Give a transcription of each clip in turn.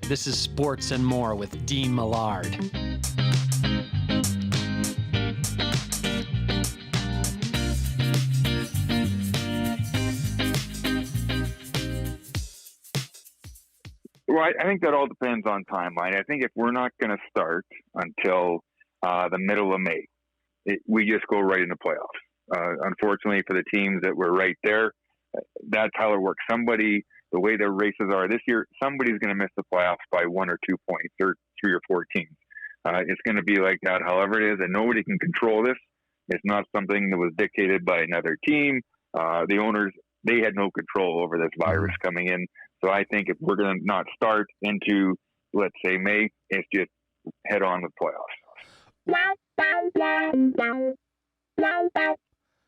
This is Sports and More with Dean Millard. Well, I think that all depends on timeline. I think if we're not going to start until the middle of May, we just go right into playoffs. Unfortunately for the teams that were right there, that's how it works. Somebody, the way their races are this year, somebody's going to miss the playoffs by 1 or 2 points, or 3 or 4 teams. It's going to be like that, however it is, and nobody can control this. It's not something that was dictated by another team. The owners, they had no control over this virus coming in. So I think if we're going to not start into, let's say, May, it's just head on with playoffs.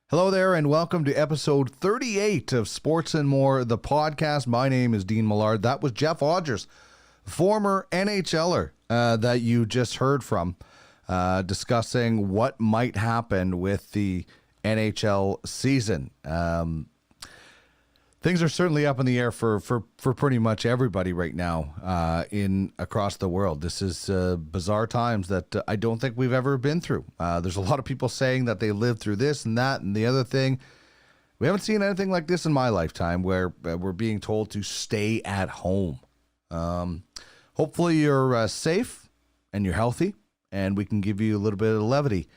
Hello there, and welcome to episode 38 of Sports and More, the podcast. My name is Dean Millard. That was Jeff Odgers, former NHLer that you just heard from, discussing what might happen with the NHL season. Things are certainly up in the air for pretty much everybody right now across the world. This is bizarre times that I don't think we've ever been through. There's a lot of people saying that they lived through this and that and the other thing. We haven't seen anything like this in my lifetime where we're being told to stay at home. Hopefully you're safe and you're healthy, and we can give you a little bit of levity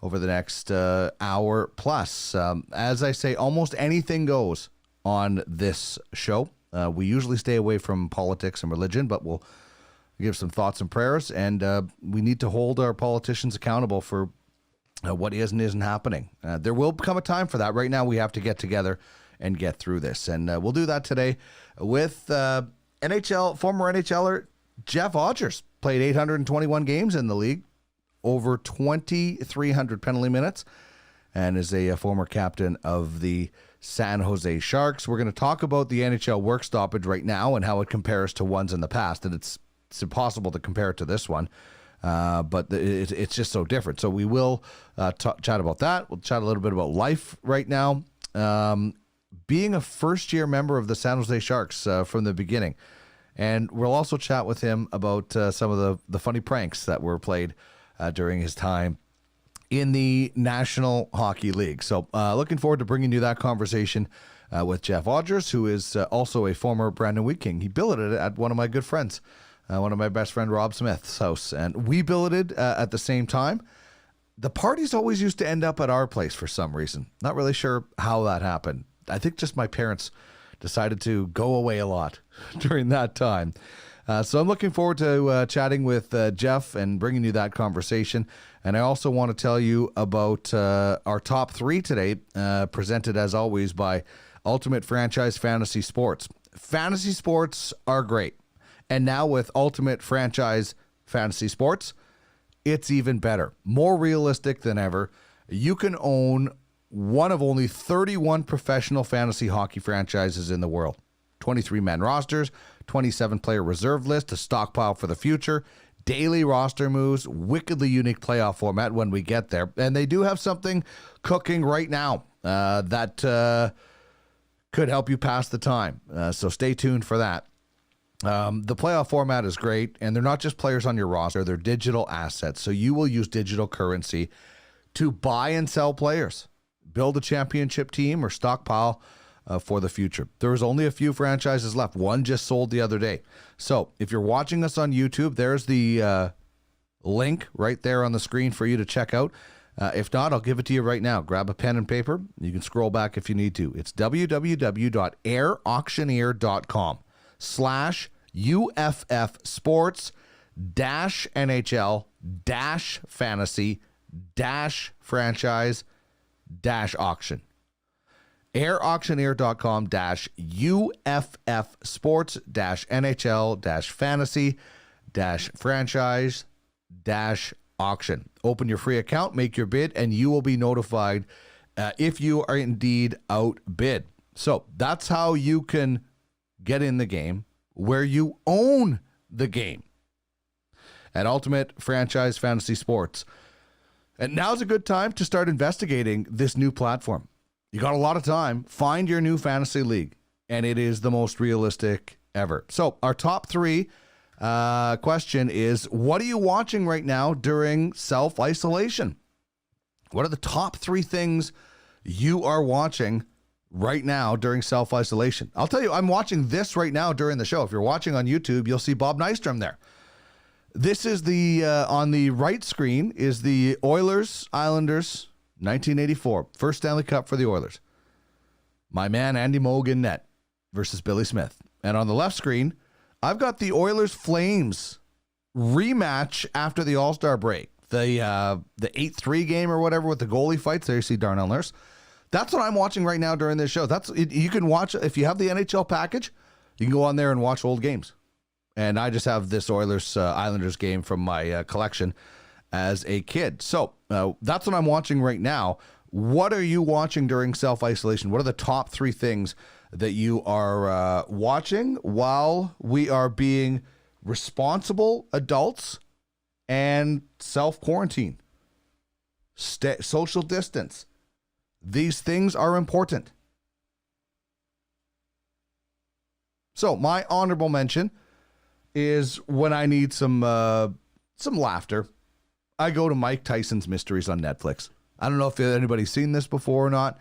over the next hour plus. As I say, almost anything goes on this show. We usually stay away from politics and religion, but we'll give some thoughts and prayers, and we need to hold our politicians accountable for what is and isn't happening. There will come a time for that. Right now, we have to get together and get through this, and we'll do that today with former NHLer Jeff Odgers. Played 821 games in the league, over 2,300 penalty minutes, and is a former captain of the San Jose Sharks. We're going to talk about the NHL work stoppage right now and how it compares to ones in the past. And it's impossible to compare it to this one, but it's just so different. So we will chat about that. We'll chat a little bit about life right now. Being a first-year member of the San Jose Sharks from the beginning. And we'll also chat with him about some of the funny pranks that were played during his time in the National Hockey League. So looking forward to bringing you that conversation with Jeff Odgers, who is also a former Brandon Wheat King. He billeted at one of my good friends, one of my best friend Rob Smith's house, and we billeted at the same time. The parties always used to end up at our place for some reason. Not really sure how that happened. I think just my parents decided to go away a lot during that time. So I'm looking forward to chatting with Jeff and bringing you that conversation. And I also want to tell you about our top 3 today, presented as always by Ultimate Franchise Fantasy Sports. Fantasy sports are great. And now with Ultimate Franchise Fantasy Sports, it's even better. More realistic than ever. You can own one of only 31 professional fantasy hockey franchises in the world. 23-man rosters, 27-player reserve list, a stockpile for the future, daily roster moves, wickedly unique playoff format when we get there. And they do have something cooking right now that could help you pass the time. So stay tuned for that. The playoff format is great, and they're not just players on your roster, they're digital assets. So you will use digital currency to buy and sell players, build a championship team, or stockpile for the future. There's only a few franchises left. One just sold the other day. So if you're watching us on YouTube, there's the link right there on the screen for you to check out. If not, I'll give it to you right now. Grab a pen and paper. You can scroll back if you need to. It's www.airauctioneer.com/UFF sports NHL fantasy franchise auction. airauctioneer.com/UFF sports NHL fantasy franchise auction. Open your free account, make your bid, and you will be notified if you are indeed outbid. So that's how you can get in the game where you own the game at Ultimate Franchise Fantasy Sports. And now's a good time to start investigating this new platform. You got a lot of time. Find your new fantasy league, and it is the most realistic ever. So our top 3 question is, what are you watching right now during self-isolation? What are the top 3 things you are watching right now during self-isolation? I'll tell you, I'm watching this right now during the show. If you're watching on YouTube, you'll see Bob Nystrom there. This is the, on the right screen is the Oilers Islanders 1984, first Stanley Cup for the Oilers. My man Andy Mogan net versus Billy Smith. And on the left screen, I've got the Oilers Flames rematch after the All-Star break. The 8-3 game or whatever with the goalie fights. There you see Darnell Nurse. That's what I'm watching right now during this show. You can watch, if you have the NHL package, you can go on there and watch old games. And I just have this Oilers Islanders game from my collection as a kid. So that's what I'm watching right now. What are you watching during self-isolation? What are the top 3 things that you are watching while we are being responsible adults and self-quarantine? Social distance. These things are important. So my honorable mention is when I need some laughter, I go to Mike Tyson's Mysteries on Netflix. I don't know if anybody's seen this before or not.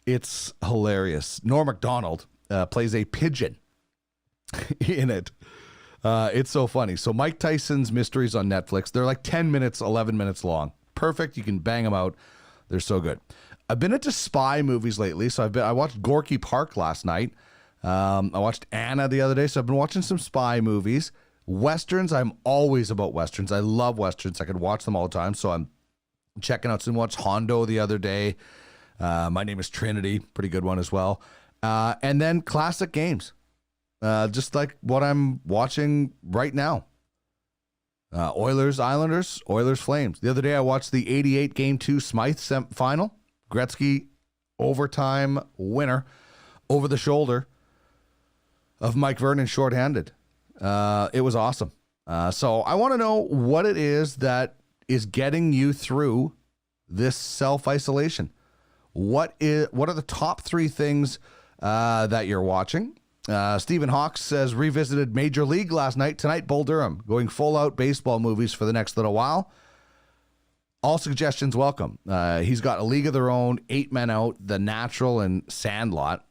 It's hilarious. Norm Macdonald plays a pigeon in it. It's so funny. So Mike Tyson's Mysteries on Netflix. They're like 10 minutes, 11 minutes long. Perfect. You can bang them out. They're so good. I've been into spy movies lately. So I watched Gorky Park last night. I watched Anna the other day, so I've been watching some spy movies. Westerns, I'm always about Westerns. I love Westerns. I can watch them all the time, so I'm checking out some. Watched Hondo the other day. My Name is Trinity, pretty good one as well. And then classic games, just like what I'm watching right now. Oilers, Islanders, Oilers, Flames. The other day I watched the 88 Game 2 Smythe final. Gretzky overtime winner over the shoulder of Mike Vernon shorthanded. It was awesome. So I want to know what it is that is getting you through this self-isolation. What are the top 3 things that you're watching? Stephen Hawks says revisited Major League last night. Tonight, Bull Durham going full out baseball movies for the next little while. All suggestions welcome. He's got A League of Their Own, 8 Men Out, The Natural, and Sandlot.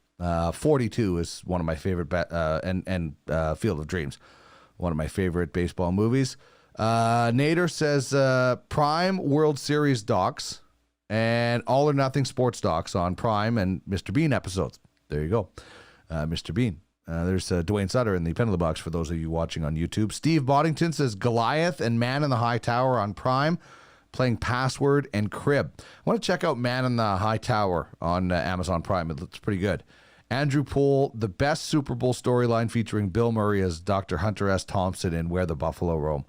42 is one of my favorite, and Field of Dreams, one of my favorite baseball movies. Nader says Prime World Series docs and All or Nothing sports docs on Prime and Mr. Bean episodes. There you go, Mr. Bean. There's Dwayne Sutter in the penalty box for those of you watching on YouTube. Steve Boddington says Goliath and Man in the High Tower on Prime, playing Password and Crib. I want to check out Man in the High Tower on Amazon Prime. It looks pretty good. Andrew Poole, the best Super Bowl storyline featuring Bill Murray as Dr. Hunter S. Thompson in Where the Buffalo Roam.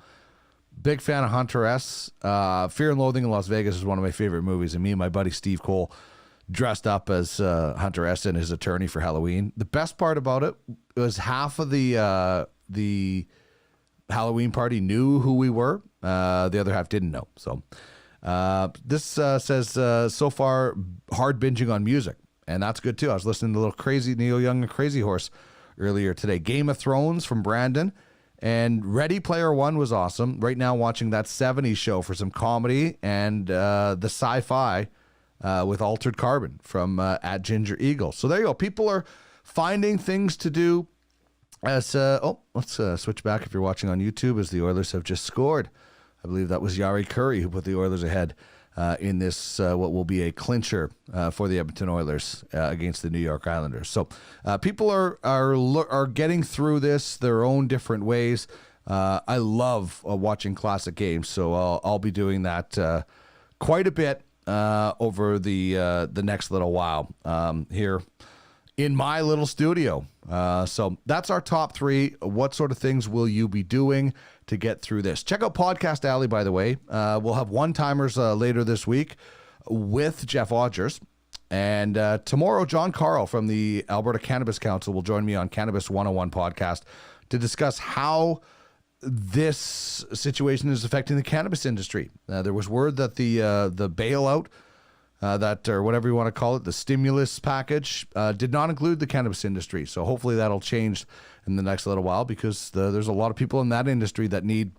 Big fan of Hunter S. Fear and Loathing in Las Vegas is one of my favorite movies, and me and my buddy Steve Cole dressed up as Hunter S. and his attorney for Halloween. The best part about it was half of the Halloween party knew who we were. The other half didn't know. So this says, so far, hard binging on music. And that's good, too. I was listening to a little crazy Neil Young and Crazy Horse earlier today. Game of Thrones from Brandon. And Ready Player One was awesome. Right now watching that 70s show for some comedy. And the sci-fi with Altered Carbon from at Ginger Eagle. So there you go. People are finding things to do. As let's switch back if you're watching on YouTube, as the Oilers have just scored. I believe that was Yari Curry who put the Oilers ahead in this, what will be a clincher for the Edmonton Oilers against the New York Islanders. So people are getting through this their own different ways. I love watching classic games, so I'll be doing that quite a bit over the next little while here in my little studio. So that's our top 3. What sort of things will you be doing to get through this? Check out Podcast Alley, by the way. We'll have one-timers later this week with Jeff Odgers. And tomorrow, John Carl from the Alberta Cannabis Council will join me on Cannabis 101 podcast to discuss how this situation is affecting the cannabis industry. There was word that the bailout that, or whatever you want to call it, the stimulus package, did not include the cannabis industry. So hopefully that'll change in the next little while, because there's a lot of people in that industry that need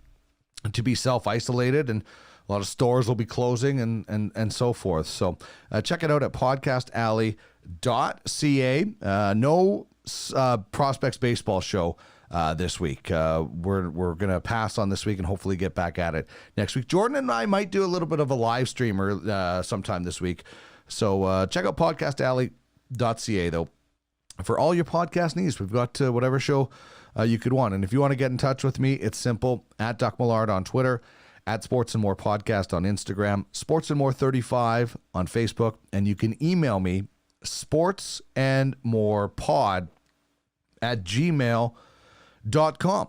to be self-isolated, and a lot of stores will be closing and so forth. So check it out at podcastalley.ca. No Prospects baseball show this week. We're going to pass on this week and hopefully get back at it next week. Jordan and I might do a little bit of a live streamer sometime this week. So check out podcastalley.ca, though, for all your podcast needs. We've got whatever show you could want. And if you want to get in touch with me, it's simple. At Duck Millard on Twitter, at Sports and More Podcast on Instagram, Sports and More 35 on Facebook, and you can email me, sportsandmorepod@gmail.com.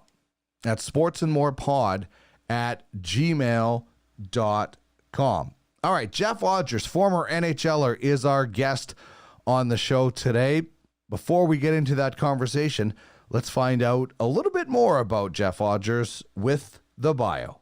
That's sportsandmorepod@gmail.com. All right, Jeff Odgers, former NHLer, is our guest on the show today. Before we get into that conversation, let's find out a little bit more about Jeff Odgers with the bio.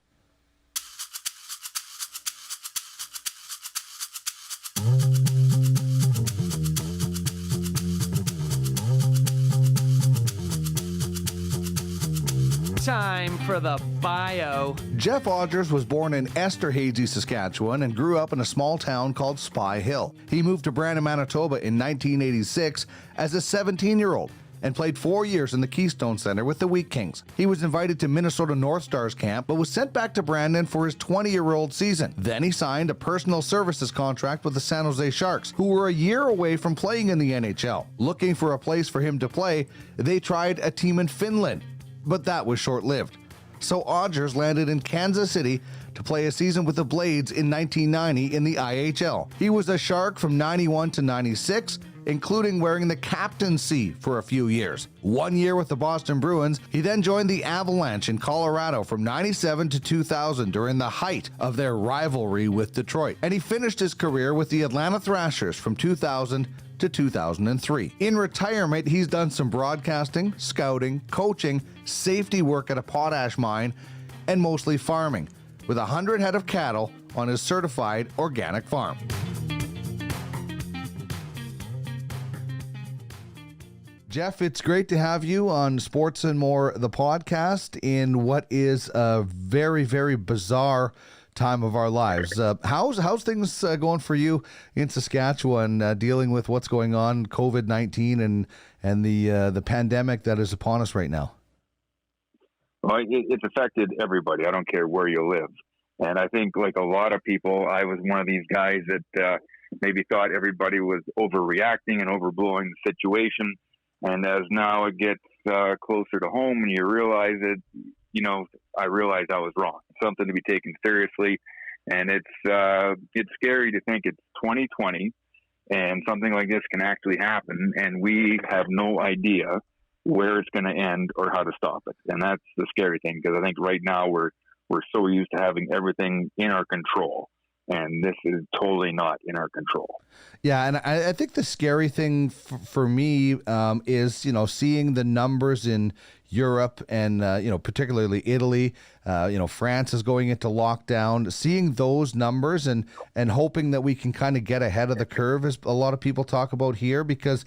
Time for the bio. Jeff Odgers was born in Esterhazy, Saskatchewan, and grew up in a small town called Spy Hill. He moved to Brandon, Manitoba in 1986 as a 17-year-old and played 4 years in the Keystone Center with the Wheat Kings. He was invited to Minnesota North Stars camp, but was sent back to Brandon for his 20-year-old season. Then he signed a personal services contract with the San Jose Sharks, who were a year away from playing in the NHL. Looking for a place for him to play, they tried a team in Finland, but that was short-lived. So Odgers landed in Kansas City to play a season with the Blades in 1990 in the IHL. He was a Shark from 91 to 96, including wearing the captaincy for a few years. 1 year with the Boston Bruins, he then joined the Avalanche in Colorado from 97 to 2000 during the height of their rivalry with Detroit. And he finished his career with the Atlanta Thrashers from 2000 to 2003. In retirement, he's done some broadcasting, scouting, coaching, safety work at a potash mine, and mostly farming, with 100 head of cattle on his certified organic farm. Jeff, it's great to have you on Sports and More, the podcast, in what is a very, very bizarre time of our lives. How's things going for you in Saskatchewan, dealing with what's going on, COVID-19 and the pandemic that is upon us right now? Well, it's affected everybody. I don't care where you live. And I think, like a lot of people, I was one of these guys that maybe thought everybody was overreacting and overblowing the situation. And as now it gets closer to home and you realize it, I realized I was wrong. Something to be taken seriously. And it's scary to think it's 2020 and something like this can actually happen. And we have no idea where it's going to end or how to stop it. And that's the scary thing, because I think right now we're so used to having everything in our control. And this is totally not in our control. Yeah, and I think the scary thing for me is, seeing the numbers in Europe and, particularly Italy. France is going into lockdown. Seeing those numbers and hoping that we can kind of get ahead of the curve, as a lot of people talk about here, because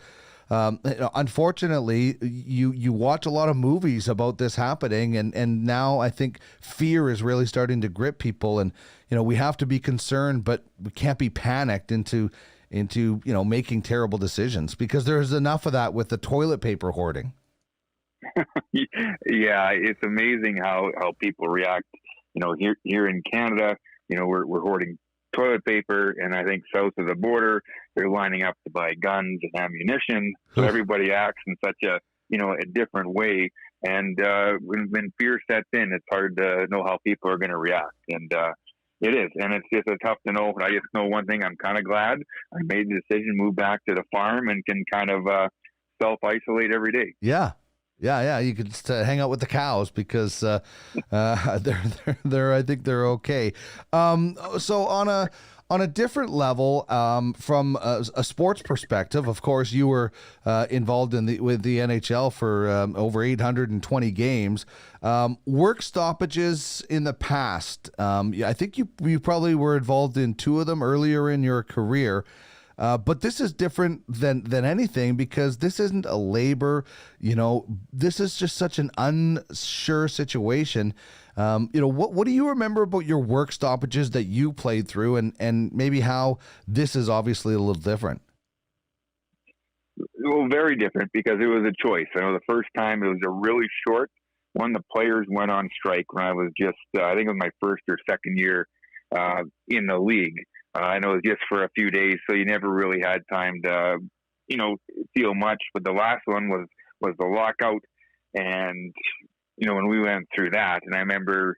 unfortunately, you watch a lot of movies about this happening, and now I think fear is really starting to grip people, and we have to be concerned, but we can't be panicked into making terrible decisions, because there's enough of that with the toilet paper hoarding. Yeah, it's amazing how people react. Here in Canada, we're hoarding toilet paper, and I think south of the border they're lining up to buy guns and ammunition. So everybody acts in such a different way, and when fear sets in, it's hard to know how people are going to react. And it is, and it's just tough to know. I just know one thing: I'm kind of glad I made the decision, move back to the farm, and can kind of self-isolate every day. Yeah. You could just hang out with the cows, because they're I think they're okay. So on on a different level, from a sports perspective, of course, you were involved with the NHL for over 820 games. Work stoppages in the past. I think you probably were involved in 2 of them earlier in your career. But this is different than anything, because this isn't a labor, this is just such an unsure situation. What do you remember about your work stoppages that you played through, and maybe how this is obviously a little different? Well, very different, because it was a choice. I know the first time it was a really short one. The players went on strike when I was just, I think it was my first or second year in the league. I know it was just for a few days, so you never really had time to, feel much. But the last one was the lockout, and when we went through that, and I remember,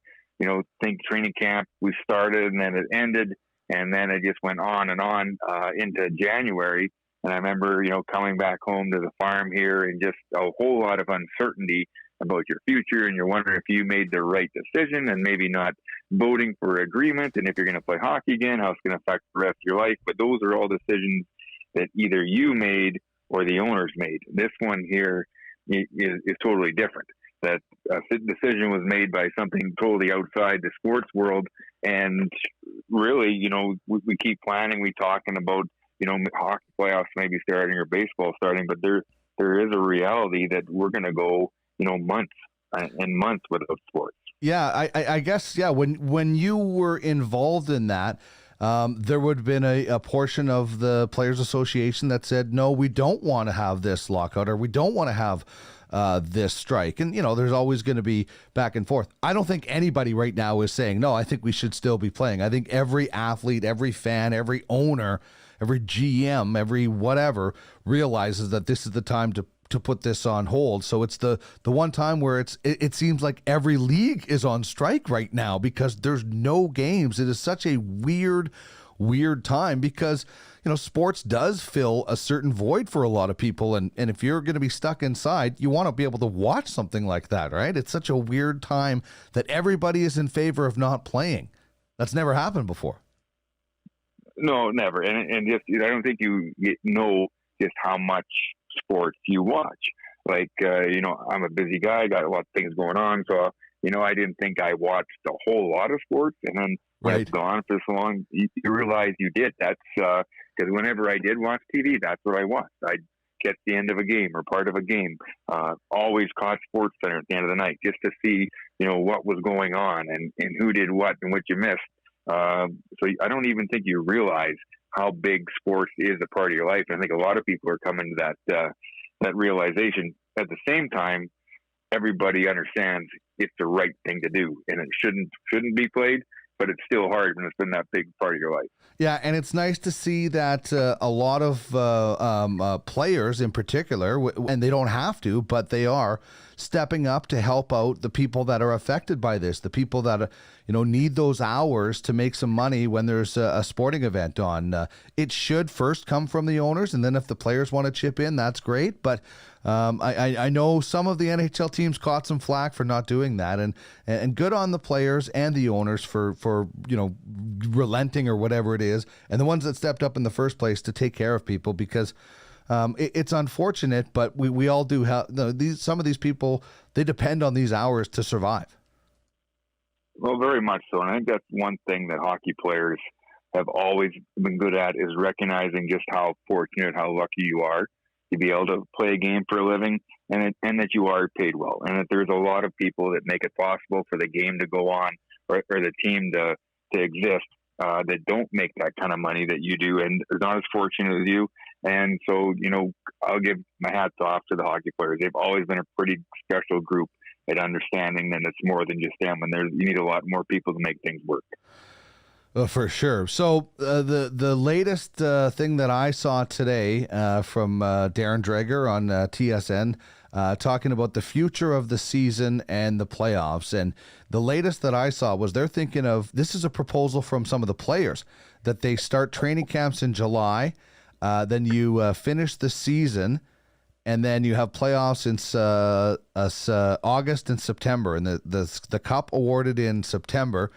think training camp, we started and then it ended, and then it just went on and on into January. And I remember, coming back home to the farm here, and just a whole lot of uncertainty about your future, and you're wondering if you made the right decision, and maybe not voting for agreement, and if you're going to play hockey again, how it's going to affect the rest of your life. But those are all decisions that either you made or the owners made. This one here is totally different. That decision was made by something totally outside the sports world, and really, we keep planning, we talking about, hockey playoffs maybe starting or baseball starting, but there is a reality that we're going to go, months and months without sports. Yeah, I guess, yeah, when you were involved in that, there would have been a portion of the Players Association that said, no, we don't want to have this lockout, or we don't want to have this strike. And, there's always going to be back and forth. I don't think anybody right now is saying, no, I think we should still be playing. I think every athlete, every fan, every owner, every GM, every whatever realizes that this is the time to put this on hold. So it's the one time where it seems like every league is on strike right now, because there's no games. It is such a weird time, because sports does fill a certain void for a lot of people, and if you're going to be stuck inside, you want to be able to watch something like that, right? It's such a weird time that everybody is in favor of not playing. That's never happened before. No, never. And just, I don't think you know just how much sports you watch. Like, I'm a busy guy, got a lot of things going on. So, I didn't think I watched a whole lot of sports. And then when it's gone for so long, you realize you did. That's because whenever I did watch TV, that's what I watched. I'd catch the end of a game or part of a game. Always caught Sports Center at the end of the night just to see, what was going on and who did what and what you missed. So I don't even think you realize how big sports is a part of your life. And I think a lot of people are coming to that realization. At the same time, everybody understands it's the right thing to do, and it shouldn't be played, but it's still hard when it's been that big part of your life. Yeah, and it's nice to see that a lot of players in particular, and they don't have to, but they are stepping up to help out the people that are affected by this, the people that need those hours to make some money when there's a sporting event on. It should first come from the owners, and then if the players want to chip in, that's great. But I know some of the NHL teams caught some flack for not doing that, and good on the players and the owners for relenting or whatever it is, and the ones that stepped up in the first place to take care of people, because it's unfortunate, but we all do have some of these people, they depend on these hours to survive. Well, very much so. And I think that's one thing that hockey players have always been good at, is recognizing just how fortunate, how lucky you are to be able to play a game for a living, and that you are paid well, and that there's a lot of people that make it possible for the game to go on, or the team to exist, that don't make that kind of money that you do, and are not as fortunate as you. And so, I'll give my hats off to the hockey players. They've always been a pretty special group at understanding that it's more than just them, and you need a lot more people to make things work. For sure. So the latest thing that I saw today from Darren Dreger on TSN, talking about the future of the season and the playoffs. And the latest that I saw was they're thinking of, this is a proposal from some of the players, that they start training camps in July, then you finish the season, and then you have playoffs in August and September, and the cup awarded in September.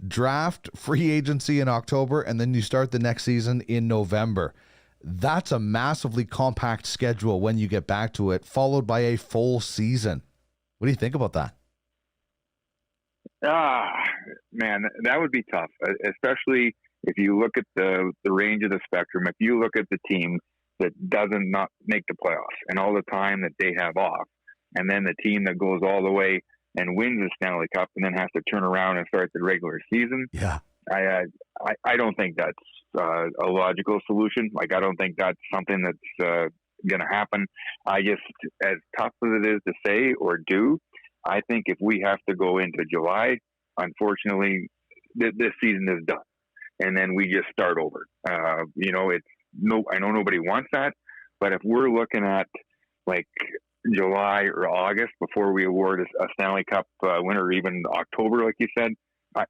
draft, free agency in October, and then you start the next season in November. That's a massively compact schedule when you get back to it, followed by a full season. What do you think about that? Man, that would be tough, especially if you look at the range of the spectrum. If you look at the team that doesn't not make the playoffs and all the time that they have off, and then the team that goes all the way and wins the Stanley Cup and then has to turn around and start the regular season. Yeah. I don't think that's a logical solution. Like, I don't think that's something that's going to happen. I just, as tough as it is to say or do, I think if we have to go into July, unfortunately, this season is done. And then we just start over. I know nobody wants that, but if we're looking at like July or August before we award a Stanley Cup winner, or even October, like you said,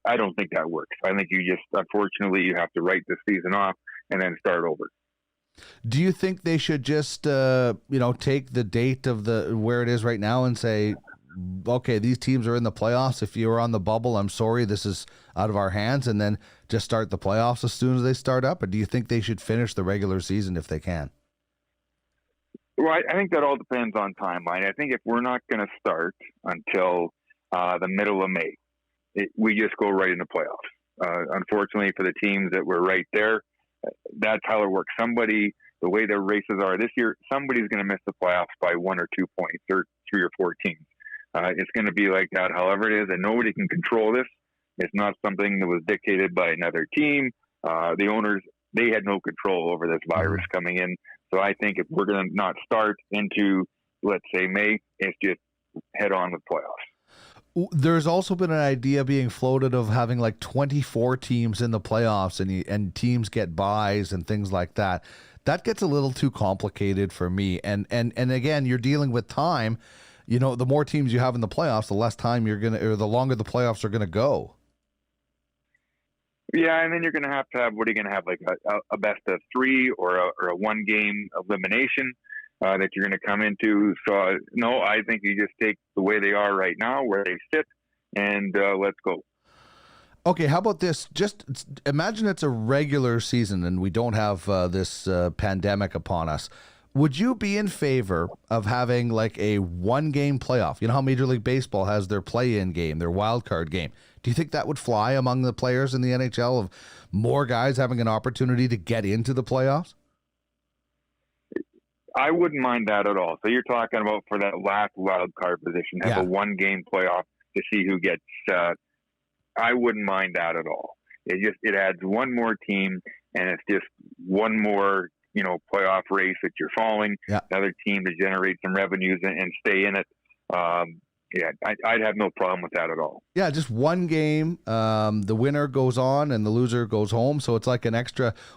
I don't think that works. I think unfortunately, you have to write the season off and then start over. Do you think they should just, take the date of where it is right now and say, okay, these teams are in the playoffs. If you were on the bubble, I'm sorry, this is out of our hands, and then just start the playoffs as soon as they start up? Or do you think they should finish the regular season if they can? Well, I think that all depends on timeline. I think if we're not going to start until the middle of May, we just go right into playoffs. Unfortunately, for the teams that were right there, that's how it works. The way their races are this year, somebody's going to miss the playoffs by 1 or 2 points, or 3 or 4 teams. It's going to be like that, however it is, and nobody can control this. It's not something that was dictated by another team. The owners, they had no control over this virus coming in. So I think if we're going to not start into, let's say, May, it's just head on with playoffs. There's also been an idea being floated of having like 24 teams in the playoffs, and teams get buys and things like that. That gets a little too complicated for me. And again, you're dealing with time. The more teams you have in the playoffs, the less time the longer the playoffs are gonna go. Yeah, and then you're gonna have, what are you gonna have, like a best of 3 or a 1-game elimination that you're gonna come into? So no, I think you just take the way they are right now, where they sit, and let's go. Okay, how about this? Just imagine it's a regular season and we don't have this pandemic upon us. Would you be in favor of having like a 1-game playoff? You know how Major League Baseball has their play-in game, their wild card game. Do you think that would fly among the players in the NHL, of more guys having an opportunity to get into the playoffs? I wouldn't mind that at all. So you're talking about for that last wild card position, have a 1-game playoff to see who gets. I wouldn't mind that at all. It adds one more team, and it's just one more playoff race that you're following. Yeah. Another team to generate some revenues and stay in it. I'd have no problem with that at all. Yeah, just 1 game. The winner goes on and the loser goes home. So it's like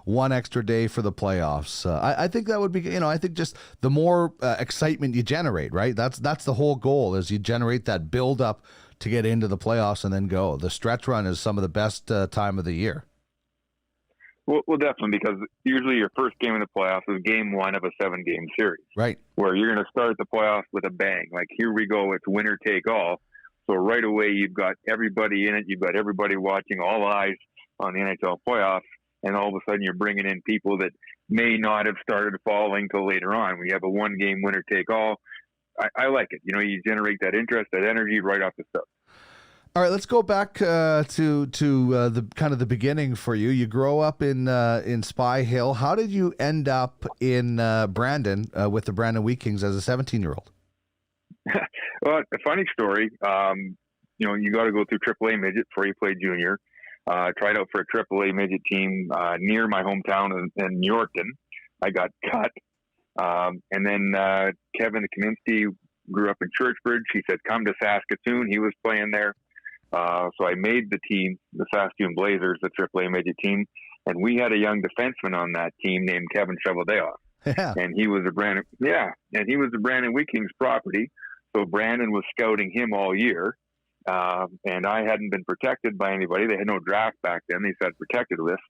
one extra day for the playoffs. I think that would be, I think just the more excitement you generate, right? That's the whole goal, is you generate that build up to get into the playoffs and then go. The stretch run is some of the best time of the year. Well, definitely, because usually your first game in the playoffs is game 1 of a 7-game series. Right. Where you're going to start the playoffs with a bang. Like, here we go, it's winner take all. So right away, you've got everybody in it. You've got everybody watching, all eyes on the NHL playoffs. And all of a sudden, you're bringing in people that may not have started following till later on. We have a 1-game winner take all. I like it. You generate that interest, that energy right off the start. All right, let's go back to the kind of the beginning for you. You grow up in Spy Hill. How did you end up in Brandon with the Brandon Wheat Kings as a 17-year-old? Well, a funny story. You got to go through AAA midget before you play junior. Tried out for a AAA midget team near my hometown in Yorkton. I got cut, and then Kevin Kaminsky grew up in Churchbridge. He said, "Come to Saskatoon." He was playing there. So I made the team, the Saskatoon Blazers, the AAA midget team, and we had a young defenseman on that team named Kevin Cheveldayoff. Yeah. And he was a Brandon Wheat Kings property. So Brandon was scouting him all year. And I hadn't been protected by anybody. They had no draft back then. They said protected list.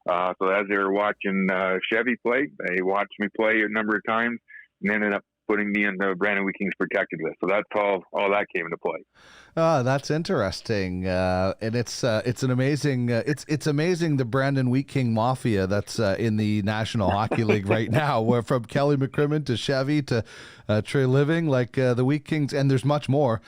So as they were watching Chevy play, they watched me play a number of times and ended up putting me in the Brandon Wheat Kings protected list. So that's all that came into play. That's interesting, and it's an amazing it's amazing the Brandon Wheat King mafia that's in the National Hockey League right now. Where from Kelly McCrimmon to Chevy to Trey Living, like the Wheat Kings, and there's much more.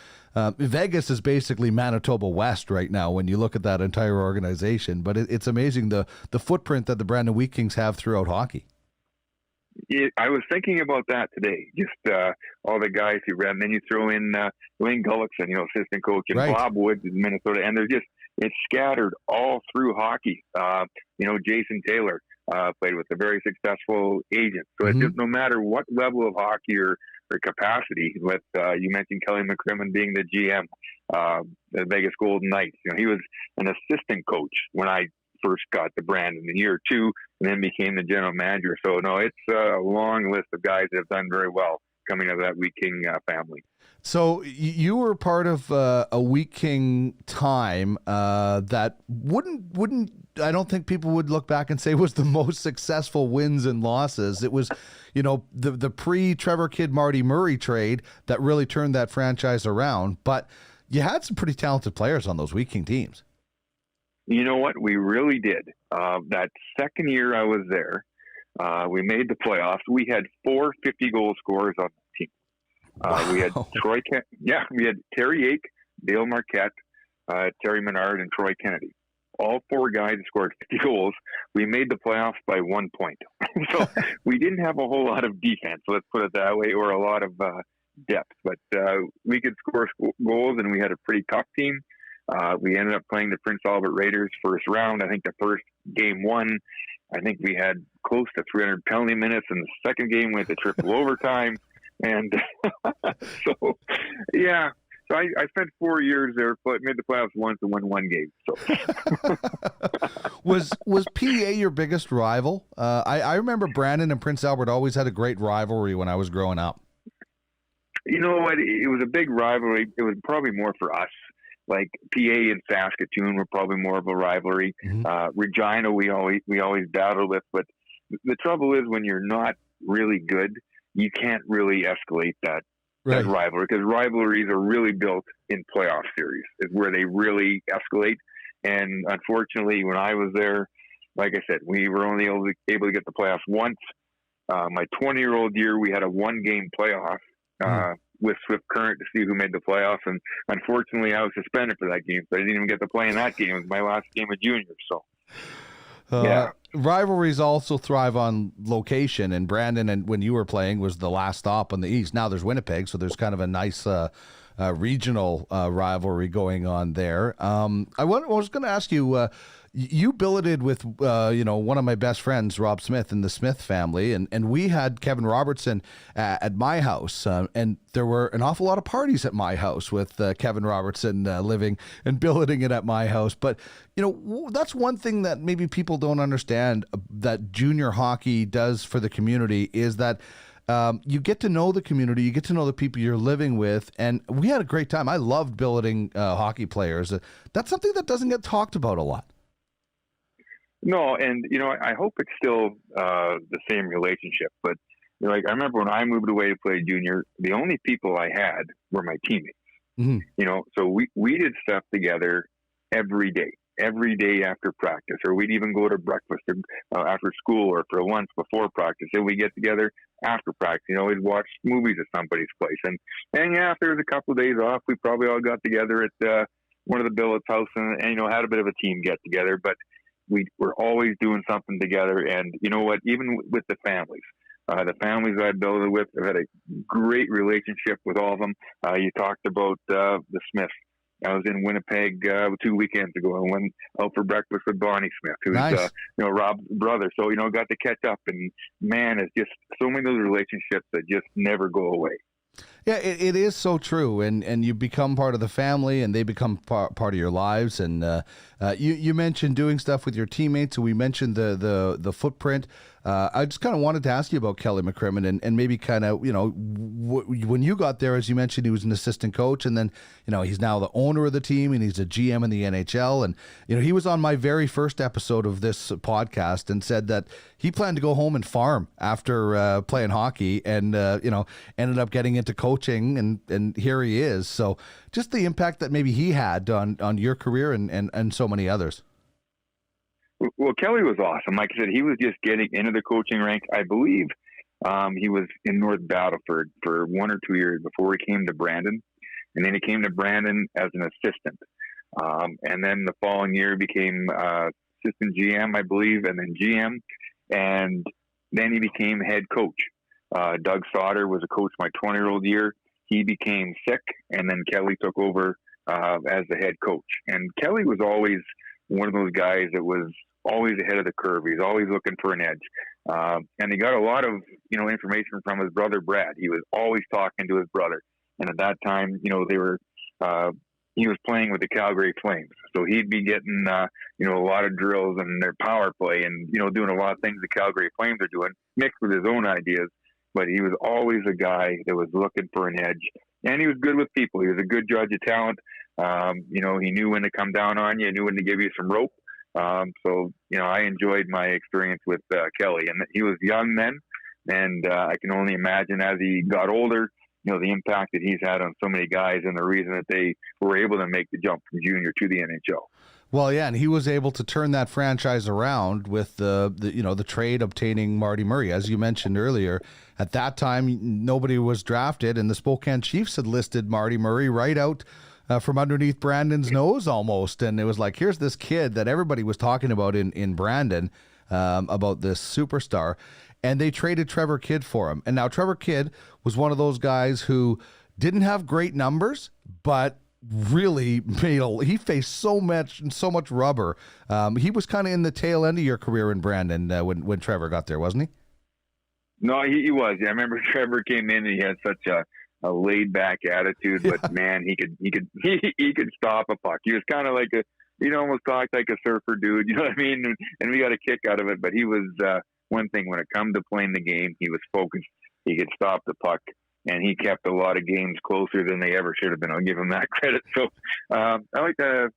Vegas is basically Manitoba West right now when you look at that entire organization. But it's amazing the footprint that the Brandon Wheat Kings have throughout hockey. I was thinking about that today. Just all the guys who ran. Then you throw in Wayne Gullickson, assistant coach, and Right. Bob Woods in Minnesota, and it's scattered all through hockey. Jason Taylor played with a very successful agent. So it's just no matter what level of hockey or capacity. With you mentioned Kelly McCrimmon being the GM, the Vegas Golden Knights. He was an assistant coach when I first got to Brandon in year 2, and then became the general manager. So no, it's a long list of guys that have done very well coming out of that Wheat King family. So you were part of a Wheat King time that wouldn't I don't think people would look back and say was the most successful wins and losses. It was, the pre-Trevor Kidd Marty Murray trade that really turned that franchise around. But you had some pretty talented players on those Wheat King teams. You know what? We really did. That second year I was there, we made the playoffs. We had 4 50-goal scorers on the team. Wow. We had we had Terry Ake, Dale Marquette, Terry Menard, and Troy Kennedy. All 4 guys scored 50 goals. We made the playoffs by 1 point. So we didn't have a whole lot of defense, let's put it that way, or a lot of depth. But we could score goals, and we had a pretty tough team. We ended up playing the Prince Albert Raiders first round. I think the first game won. I think we had close to 300 penalty minutes, and the second game went to triple overtime. And so I spent 4 years there, but made the playoffs once and won 1 game. So Was PA your biggest rival? I remember Brandon and Prince Albert always had a great rivalry when I was growing up. You know what? It was a big rivalry. It was probably more for us. Like PA and Saskatoon were probably more of a rivalry. Regina, we always battled with. But the trouble is, when you're not really good, you can't really escalate that rivalry, because rivalries are really built in playoff series, is where they really escalate. And unfortunately, when I was there, like I said, we were only able to get the playoffs once. My 20-year-old year, we had a 1-game playoff with Swift Current to see who made the playoffs. And unfortunately, I was suspended for that game, so I didn't even get to play in that game. It was my last game of junior. So, rivalries also thrive on location. And Brandon, and when you were playing, was the last stop on the East. Now there's Winnipeg, so there's kind of a nice regional rivalry going on there. I was going to ask you. You billeted with, one of my best friends, Rob Smith, and the Smith family, and we had Kevin Robertson at my house, and there were an awful lot of parties at my house with Kevin Robertson living and billeting it at my house. But, that's one thing that maybe people don't understand that junior hockey does for the community is that you get to know the community, you get to know the people you're living with, and we had a great time. I loved billeting hockey players. That's something that doesn't get talked about a lot. No, and I hope it's still the same relationship. But I remember when I moved away to play junior, the only people I had were my teammates. So we did stuff together every day after practice, or we'd even go to breakfast after school or for lunch before practice, and we get together after practice. We'd watch movies at somebody's place, and if there was a couple of days off, we probably all got together at one of the billets' house and had a bit of a team get together, but. We were always doing something together. And you know what, even with the families I built with, I've had a great relationship with all of them. You talked about the Smiths. I was in Winnipeg 2 weekends ago. I went out for breakfast with Bonnie Smith, who's nice. Rob's brother. So, got to catch up. And man, it's just so many of those relationships that just never go away. Yeah, it is so true, and you become part of the family, and they become part of your lives. And you mentioned doing stuff with your teammates, and we mentioned the footprint. I just kind of wanted to ask you about Kelly McCrimmon, and maybe kind of, when you got there, as you mentioned, he was an assistant coach, and then, he's now the owner of the team, and he's a GM in the NHL. And, he was on my very first episode of this podcast and said that he planned to go home and farm after playing hockey, and, ended up getting into coaching, and here he is. So just the impact that maybe he had on your career and so many others. Well, Kelly was awesome. Like I said, he was just getting into the coaching ranks. I believe he was in North Battleford for 1 or 2 years before he came to Brandon. And then he came to Brandon as an assistant. And then the following year became assistant GM, I believe, and then GM. And then he became head coach. Doug Sauter was a coach my 20-year-old year. He became sick, and then Kelly took over as the head coach. And Kelly was always one of those guys that was always ahead of the curve. He's always looking for an edge. And he got a lot of, information from his brother, Brad. He was always talking to his brother. And at that time, he was playing with the Calgary Flames. So he'd be getting, a lot of drills and their power play and, doing a lot of things the Calgary Flames are doing, mixed with his own ideas. But he was always a guy that was looking for an edge. And he was good with people. He was a good judge of talent. He knew when to come down on you, he knew when to give you some rope. So I enjoyed my experience with Kelly, and he was young then, and I can only imagine as he got older, the impact that he's had on so many guys, and the reason that they were able to make the jump from junior to the NHL. Well, yeah, and he was able to turn that franchise around with the trade obtaining Marty Murray, as you mentioned earlier. At that time, nobody was drafted, and the Spokane Chiefs had listed Marty Murray right out from underneath Brandon's nose almost. And it was like, here's this kid that everybody was talking about in Brandon, about this superstar. And they traded Trevor Kidd for him. And now Trevor Kidd was one of those guys who didn't have great numbers, but really he faced so much rubber. He was kind of in the tail end of your career in Brandon when Trevor got there, wasn't he? No, he was. Yeah, I remember Trevor came in and he had such a laid back attitude, but man, he could stop a puck. He was kind of like almost talked like a surfer dude, you know what I mean? And we got a kick out of it, but he was, one thing when it come to playing the game, he was focused. He could stop the puck, and he kept a lot of games closer than they ever should have been. I'll give him that credit. So, I like to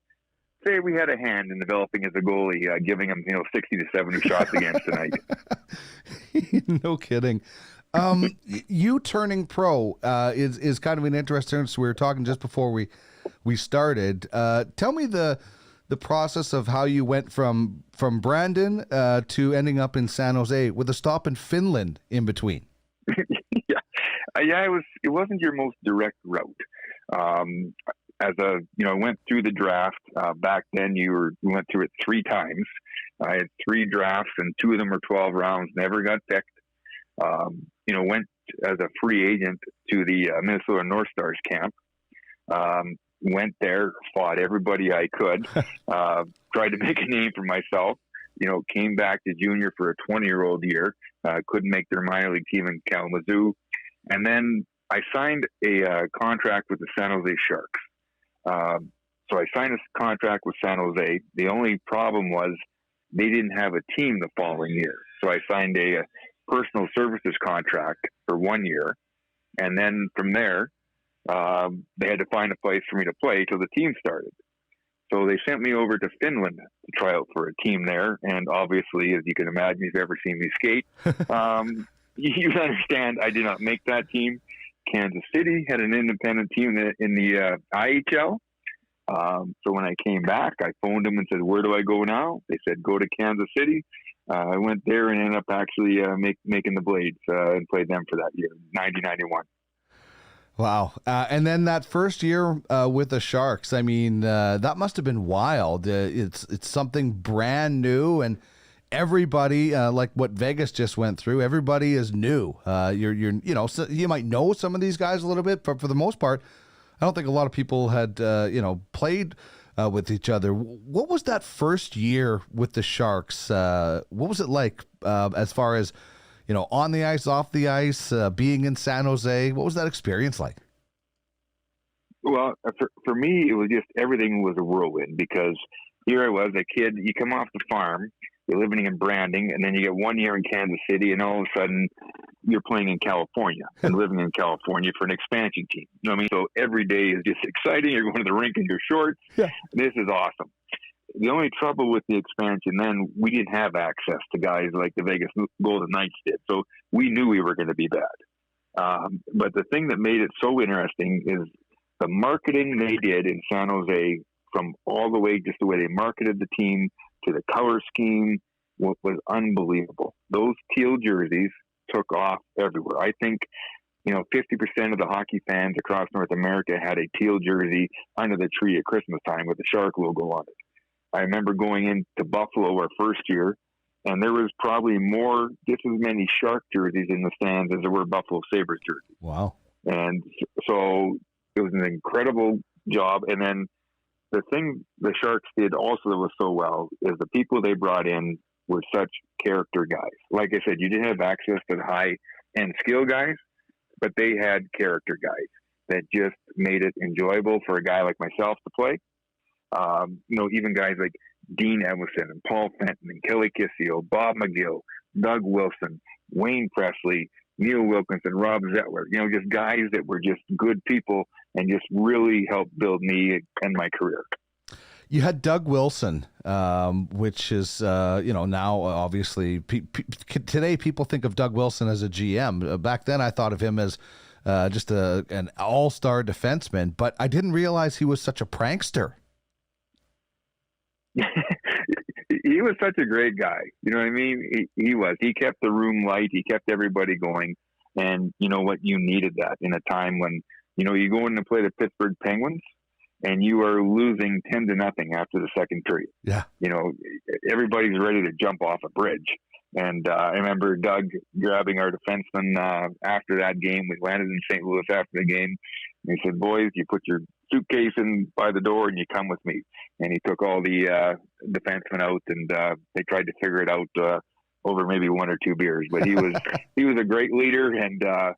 say we had a hand in developing as a goalie, giving him, 60 to 70 shots against tonight. No kidding. You turning pro is kind of an interesting. So we were talking just before we started. Tell me the process of how you went from Brandon to ending up in San Jose with a stop in Finland in between. It wasn't your most direct route. I went through the draft. Back then, we went through it 3 times. I had 3 drafts, and 2 of them were 12 rounds. Never got picked. Went as a free agent to the Minnesota North Stars camp. Went there, fought everybody I could, tried to make a name for myself. Came back to junior for a 20-year-old year. Couldn't make their minor league team in Kalamazoo. And then I signed a contract with the San Jose Sharks. So I signed a contract with San Jose. The only problem was they didn't have a team the following year. So I signed a personal services contract for 1 year. And then from there, they had to find a place for me to play till the team started. So they sent me over to Finland to try out for a team there. And obviously, as you can imagine, if you've ever seen me skate, you understand I did not make that team. Kansas City had an independent team in the IHL. So when I came back, I phoned them and said, where do I go now? They said, go to Kansas City. I went there and ended up actually making the Blades and played them for that year, 90-91. Wow. And then that first year with the Sharks, I mean, that must have been wild. It's something brand new, and everybody, like what Vegas just went through, everybody is new. So you might know some of these guys a little bit, but for the most part, I don't think a lot of people had, played with each other. What was that first year with the Sharks? What was it like as far as, on the ice, off the ice, being in San Jose. What was that experience like? Well, for me, it was just everything was a whirlwind because here I was, a kid. You come off the farm, you're living in Branding, and then you get 1 year in Kansas City, and all of a sudden you're playing in California and living in California for an expansion team. You know what I mean? So every day is just exciting. You're going to the rink in your shorts. Yeah. This is awesome. The only trouble with the expansion then, we didn't have access to guys like the Vegas Golden Knights did. So we knew we were going to be bad. But the thing that made it so interesting is the marketing they did in San Jose, from all the way, just the way they marketed the team to the color scheme, was unbelievable. Those teal jerseys took off everywhere. I think, 50% of the hockey fans across North America had a teal jersey under the tree at Christmas time with the Shark logo on it. I remember going into Buffalo our first year, and there was probably just as many Shark jerseys in the stands as there were Buffalo Sabres jerseys. Wow. And so it was an incredible job. And then the thing the Sharks did also that was so well is the people they brought in were such character guys. Like I said, you didn't have access to the high-end skill guys, but they had character guys that just made it enjoyable for a guy like myself to play. Even guys like Dean Emerson and Paul Fenton and Kelly Kissio, Bob McGill, Doug Wilson, Wayne Presley, Neil Wilkinson, Rob Zettler, just guys that were just good people and just really helped build me and my career. You had Doug Wilson, which is, now obviously today people think of Doug Wilson as a GM. Back then I thought of him as just an all-star defenseman, but I didn't realize he was such a prankster. He was such a great guy. You know what I mean? He was. He kept the room light. He kept everybody going. And you know what? You needed that in a time when, you go in to play the Pittsburgh Penguins and you are losing 10-0 after the second period. Yeah. Everybody's ready to jump off a bridge. And I remember Doug grabbing our defenseman after that game. We landed in St. Louis after the game. And he said, "Boys, you put your suitcase in by the door and you come with me." And he took all the defensemen out, and they tried to figure it out over maybe one or two beers. But he was a great leader, and I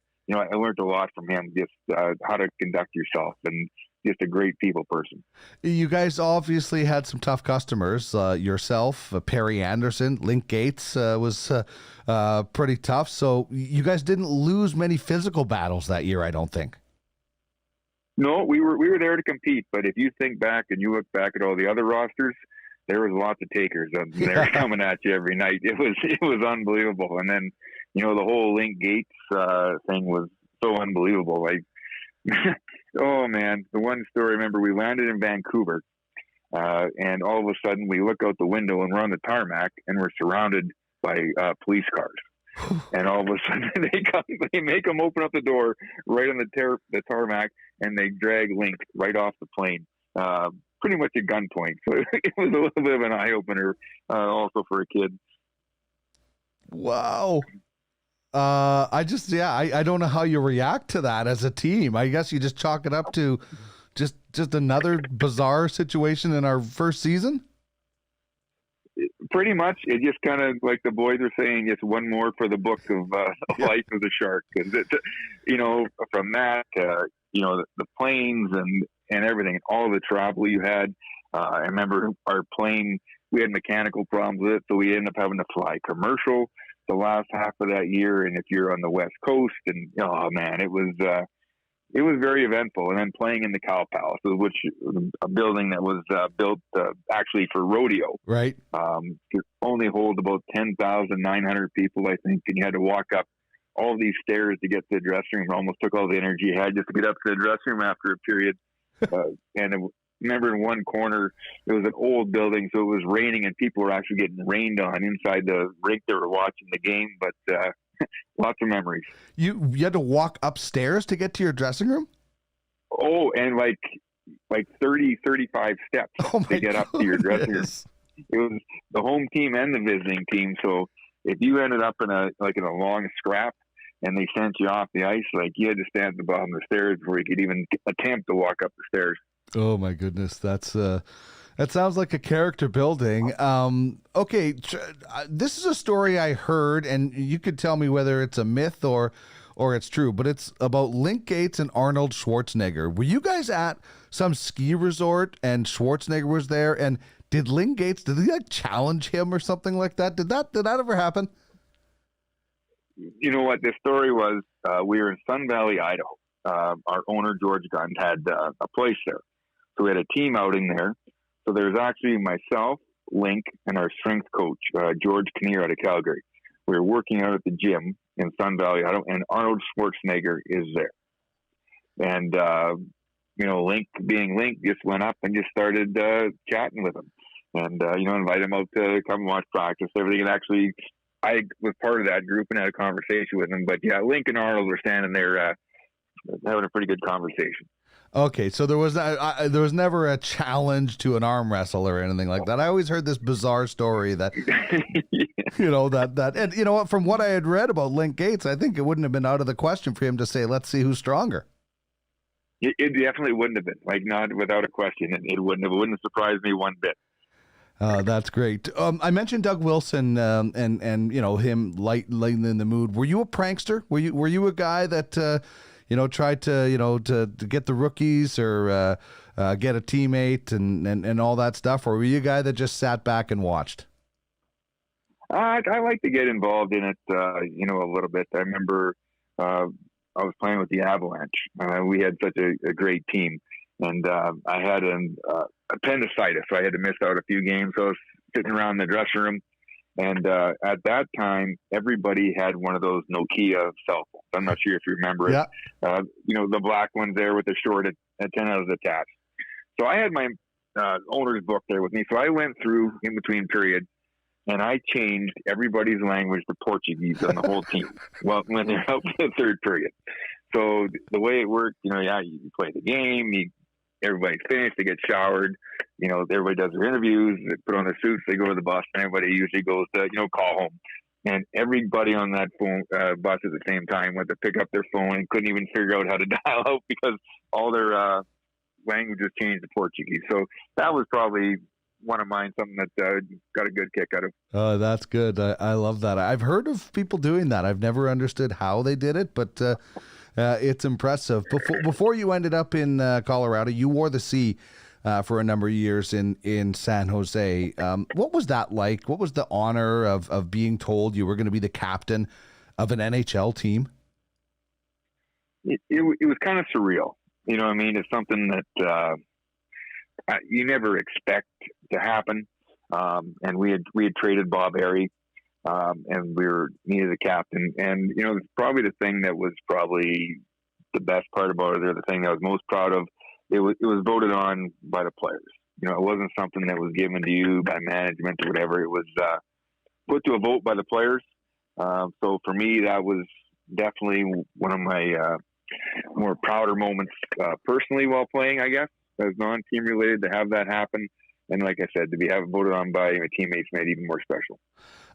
learned a lot from him, just how to conduct yourself, and just a great people person. You guys obviously had some tough customers. Yourself, Perry Anderson, Link Gates was pretty tough. So you guys didn't lose many physical battles that year, I don't think. No, we were there to compete. But if you think back and you look back at all the other rosters, there was lots of takers there coming at you every night. It was unbelievable. And then, the whole Link Gates thing was so unbelievable. Oh man, the one story, I remember we landed in Vancouver, and all of a sudden we look out the window and we're on the tarmac and we're surrounded by police cars. And all of a sudden they make them open up the door right on the tarmac, and they drag Link right off the plane, pretty much at gunpoint. So it was a little bit of an eye opener, also for a kid. Wow. I don't know how you react to that as a team. I guess you just chalk it up to just another bizarre situation in our first season. Pretty much, it just kind of, like the boys are saying, it's one more for the book of Life of the Shark. Because from that, the planes and everything, all the travel you had. I remember our plane, we had mechanical problems with it, so we ended up having to fly commercial the last half of that year. And if you're on the West Coast, and oh man, it was very eventful. And then playing in the Cow Palace, which was a building that was built actually for rodeo, right? It only holds about 10,900 people, I think, and you had to walk up all these stairs to get to the dressing room. It almost took all the energy you had just to get up to the dressing room after a period. Remember in one corner, it was an old building, so it was raining and people were actually getting rained on inside the rink they were watching the game, but lots of memories. You had to walk upstairs to get to your dressing room? Oh, and like 30, 35 steps to get up to your dressing room. It was the home team and the visiting team, so if you ended up in a long scrap and they sent you off the ice, you had to stand at the bottom of the stairs before you could even attempt to walk up the stairs. Oh my goodness, that's That sounds like a character building. Okay, this is a story I heard, and you could tell me whether it's a myth or it's true, but it's about Link Gates and Arnold Schwarzenegger. Were you guys at some ski resort and Schwarzenegger was there? And did Link Gates, did he like challenge him or something like that? Did that ever happen? You know what? The story was we were in Sun Valley, Idaho. Our owner, George Gund, had a place there. So we had a team outing there. So there was actually myself, Link, and our strength coach, George Kinnear out of Calgary. We were working out at the gym in Sun Valley, Idaho, and Arnold Schwarzenegger is there. And, Link, being Link, just went up and just started chatting with him. And, invite him out to come and watch practice, everything. And actually, I was part of that group and had a conversation with him. But, yeah, Link and Arnold were standing there having a pretty good conversation. Okay, so there was never a challenge to an arm wrestle or anything like that. I always heard this bizarre story that, that, and you know what, from what I had read about Link Gates, I think it wouldn't have been out of the question for him to say, let's see who's stronger. It definitely wouldn't have been, not without a question. It wouldn't have surprised me one bit. That's great. I mentioned Doug Wilson and him lightening the mood. Were you a prankster? Were you a guy that tried to get the rookies or get a teammate and all that stuff? Or were you a guy that just sat back and watched? I like to get involved in it, a little bit. I remember I was playing with the Avalanche. We had such a great team. And I had appendicitis, so I had to miss out a few games. So I was sitting around the dressing room. And at that time, everybody had one of those Nokia cell phones. I'm not sure if you remember it. Yeah. The black ones there with the short antennas attached. So I had my owner's book there with me. So I went through in between periods, and I changed everybody's language to Portuguese on the whole team. Well, when they're out for the third period. So the way it worked, you play the game, everybody's finished, they get showered, everybody does their interviews, they put on their suits, they go to the bus, and everybody usually goes to, call home. And everybody on that phone bus at the same time went to pick up their phone and couldn't even figure out how to dial out because all their languages changed to Portuguese. So that was probably one of mine, something that got a good kick out of. Oh, that's good. I love that. I've heard of people doing that. I've never understood how they did it, but it's impressive. Before you ended up in Colorado, you wore the C for a number of years in San Jose. What was that like? What was the honor of being told you were going to be the captain of an NHL team? It was kind of surreal. It's something that you never expect to happen. And we had traded Bob Airey. And we were needed a captain. And, it's probably the thing that was probably the best part about it, or the thing that I was most proud of. It was voted on by the players. It wasn't something that was given to you by management or whatever. It was put to a vote by the players. So for me, that was definitely one of my more prouder moments personally while playing, I guess, as non-team related, to have that happen. And like I said, to be voted on by my teammates made it even more special.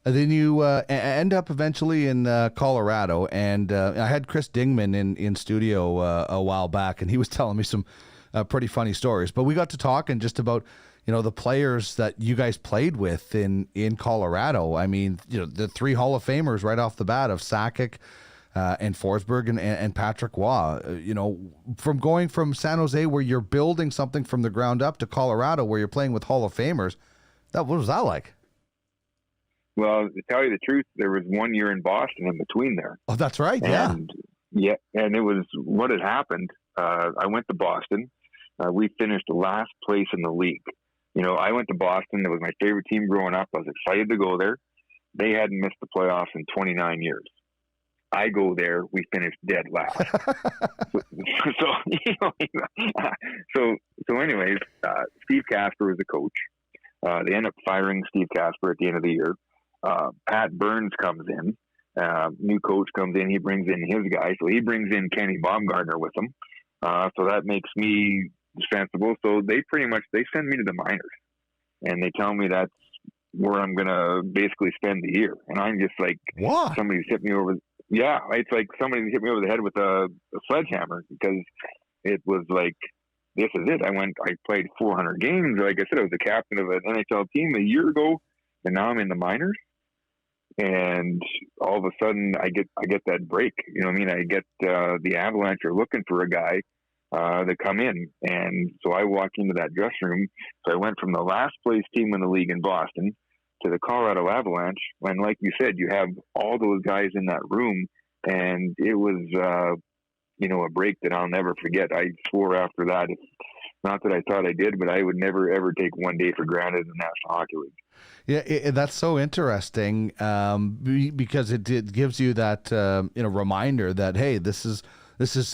Then you end up eventually in Colorado, and I had Chris Dingman in studio a while back, and he was telling me some pretty funny stories. But we got to talking just about the players that you guys played with in Colorado. I mean, the three Hall of Famers right off the bat of Sakic and Forsberg and Patrick Waugh. From going from San Jose, where you're building something from the ground up, to Colorado, where you're playing with Hall of Famers. What was that like? Well, to tell you the truth, there was 1 year in Boston in between there. Oh, that's right. And it was what had happened. I went to Boston. We finished last place in the league. I went to Boston. It was my favorite team growing up. I was excited to go there. They hadn't missed the playoffs in 29 years. I go there. We finished dead last. So anyways, Steve Casper was the coach. They end up firing Steve Casper at the end of the year. Pat Burns comes in, new coach comes in, he brings in his guy, so he brings in Kenny Baumgartner with him. So that makes me dispensable. So they send me to the minors, and they tell me that's where I'm going to basically spend the year. And I'm just like, what? Somebody's hit me over. Yeah, it's like somebody hit me over the head with a sledgehammer, because it was like, this is it. I played 400 games. Like I said, I was the captain of an NHL team a year ago, and now I'm in the minors. And all of a sudden, I get that break. You know what I mean? I get the Avalanche are looking for a guy to come in, and so I walk into that dressing room. So I went from the last place team in the league in Boston to the Colorado Avalanche. And like you said, you have all those guys in that room, and it was a break that I'll never forget. I swore after that. Not that I thought I did, but I would never, ever take one day for granted in the National Hockey League. Yeah, that's so interesting because it gives you that reminder that, hey, this is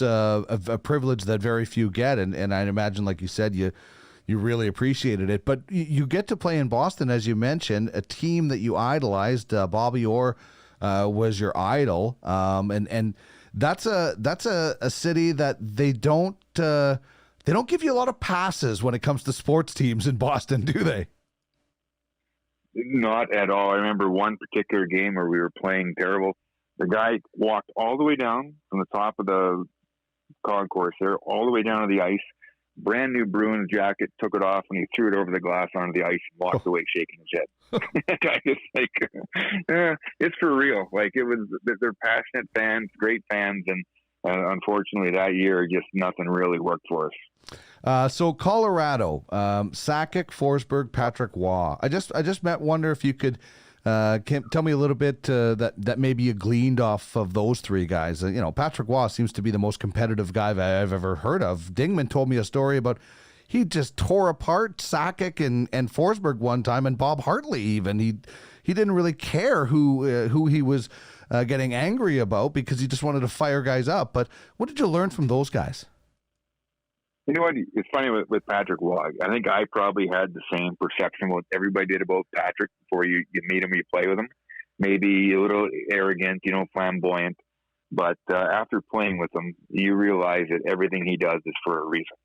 a privilege that very few get, and I imagine, like you said, you really appreciated it. But you get to play in Boston, as you mentioned, a team that you idolized. Bobby Orr was your idol, and that's a city that they don't give you a lot of passes when it comes to sports teams in Boston, do they? Not at all. I remember one particular game where we were playing terrible. The guy walked all the way down from the top of the concourse there, all the way down to the ice, brand new Bruins jacket, took it off, and he threw it over the glass onto the ice and walked away shaking his head. I just like, it's for real. Like, it was, they're passionate fans, great fans, and unfortunately that year, just nothing really worked for us. So Colorado, Sakic, Forsberg, Patrick Roy. I just wonder if you could tell me a little bit that maybe you gleaned off of those three guys. Patrick Roy seems to be the most competitive guy I've ever heard of. Dingman told me a story about he just tore apart Sakic and Forsberg one time, and Bob Hartley even. He didn't really care who he was getting angry about because he just wanted to fire guys up. But what did you learn from those guys? You know what? It's funny with Patrick Roy. I think I probably had the same perception what everybody did about Patrick before you meet him, you play with him. Maybe a little arrogant, flamboyant. But after playing with him, you realize that everything he does is for a reason.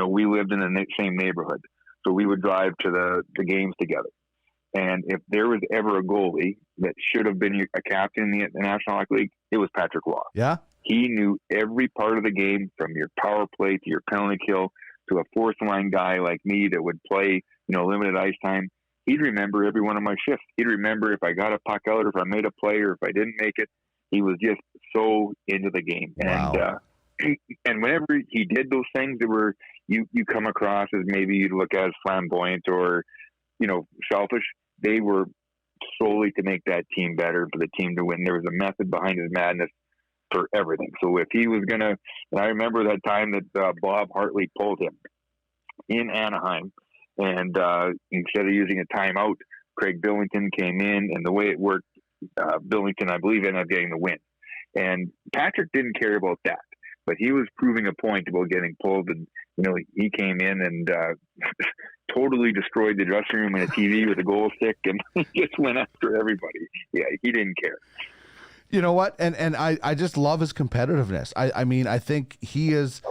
We lived in the same neighborhood, so we would drive to the games together. And if there was ever a goalie that should have been a captain in the National Hockey League, it was Patrick Roy. Yeah. He knew every part of the game, from your power play to your penalty kill to a fourth line guy like me that would play, limited ice time. He'd remember every one of my shifts. He'd remember if I got a puck out, or if I made a play, or if I didn't make it. He was just so into the game. Wow. And whenever he did those things that were you come across as maybe you'd look at as flamboyant or, selfish, they were solely to make that team better, for the team to win. There was a method behind his madness for everything. So if he was going to, and I remember that time that Bob Hartley pulled him in Anaheim, and instead of using a timeout, Craig Billington came in, and the way it worked, Billington, I believe, ended up getting the win. And Patrick didn't care about that, but he was proving a point about getting pulled, and he came in and totally destroyed the dressing room and a TV with a goal stick, and just went after everybody. Yeah, he didn't care. You know what? And I just love his competitiveness. I mean, I think he is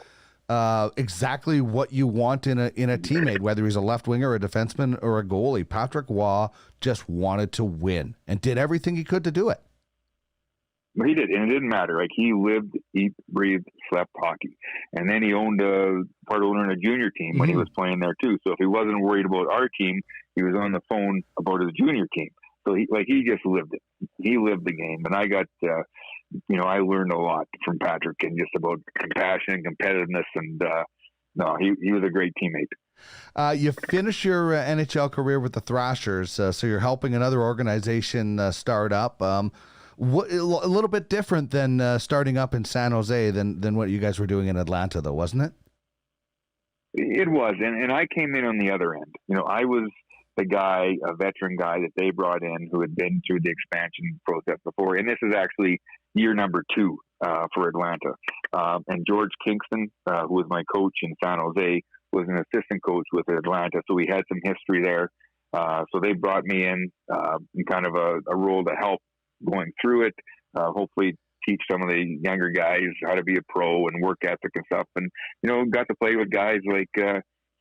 exactly what you want in a teammate, whether he's a left winger, a defenseman, or a goalie. Patrick Roy just wanted to win and did everything he could to do it. He did, and it didn't matter. Like, he lived, eat, breathed, slept hockey. And then he owned part owner in a junior team when he was playing there too. So if he wasn't worried about our team, he was on the phone about his junior team. So he just lived it. He lived the game. And I got, I learned a lot from Patrick, and just about compassion and competitiveness. And he was a great teammate. You finish your NHL career with the Thrashers, so you're helping another organization start up. A little bit different than starting up in San Jose than what you guys were doing in Atlanta, though, wasn't it? It was, and I came in on the other end. I was the guy, a veteran guy that they brought in who had been through the expansion process before. And this is actually year number 2 for Atlanta. And George Kingston, who was my coach in San Jose, was an assistant coach with Atlanta. So we had some history there. So they brought me in kind of a role to help going through it, hopefully teach some of the younger guys how to be a pro and work ethic and stuff. And, got to play with guys like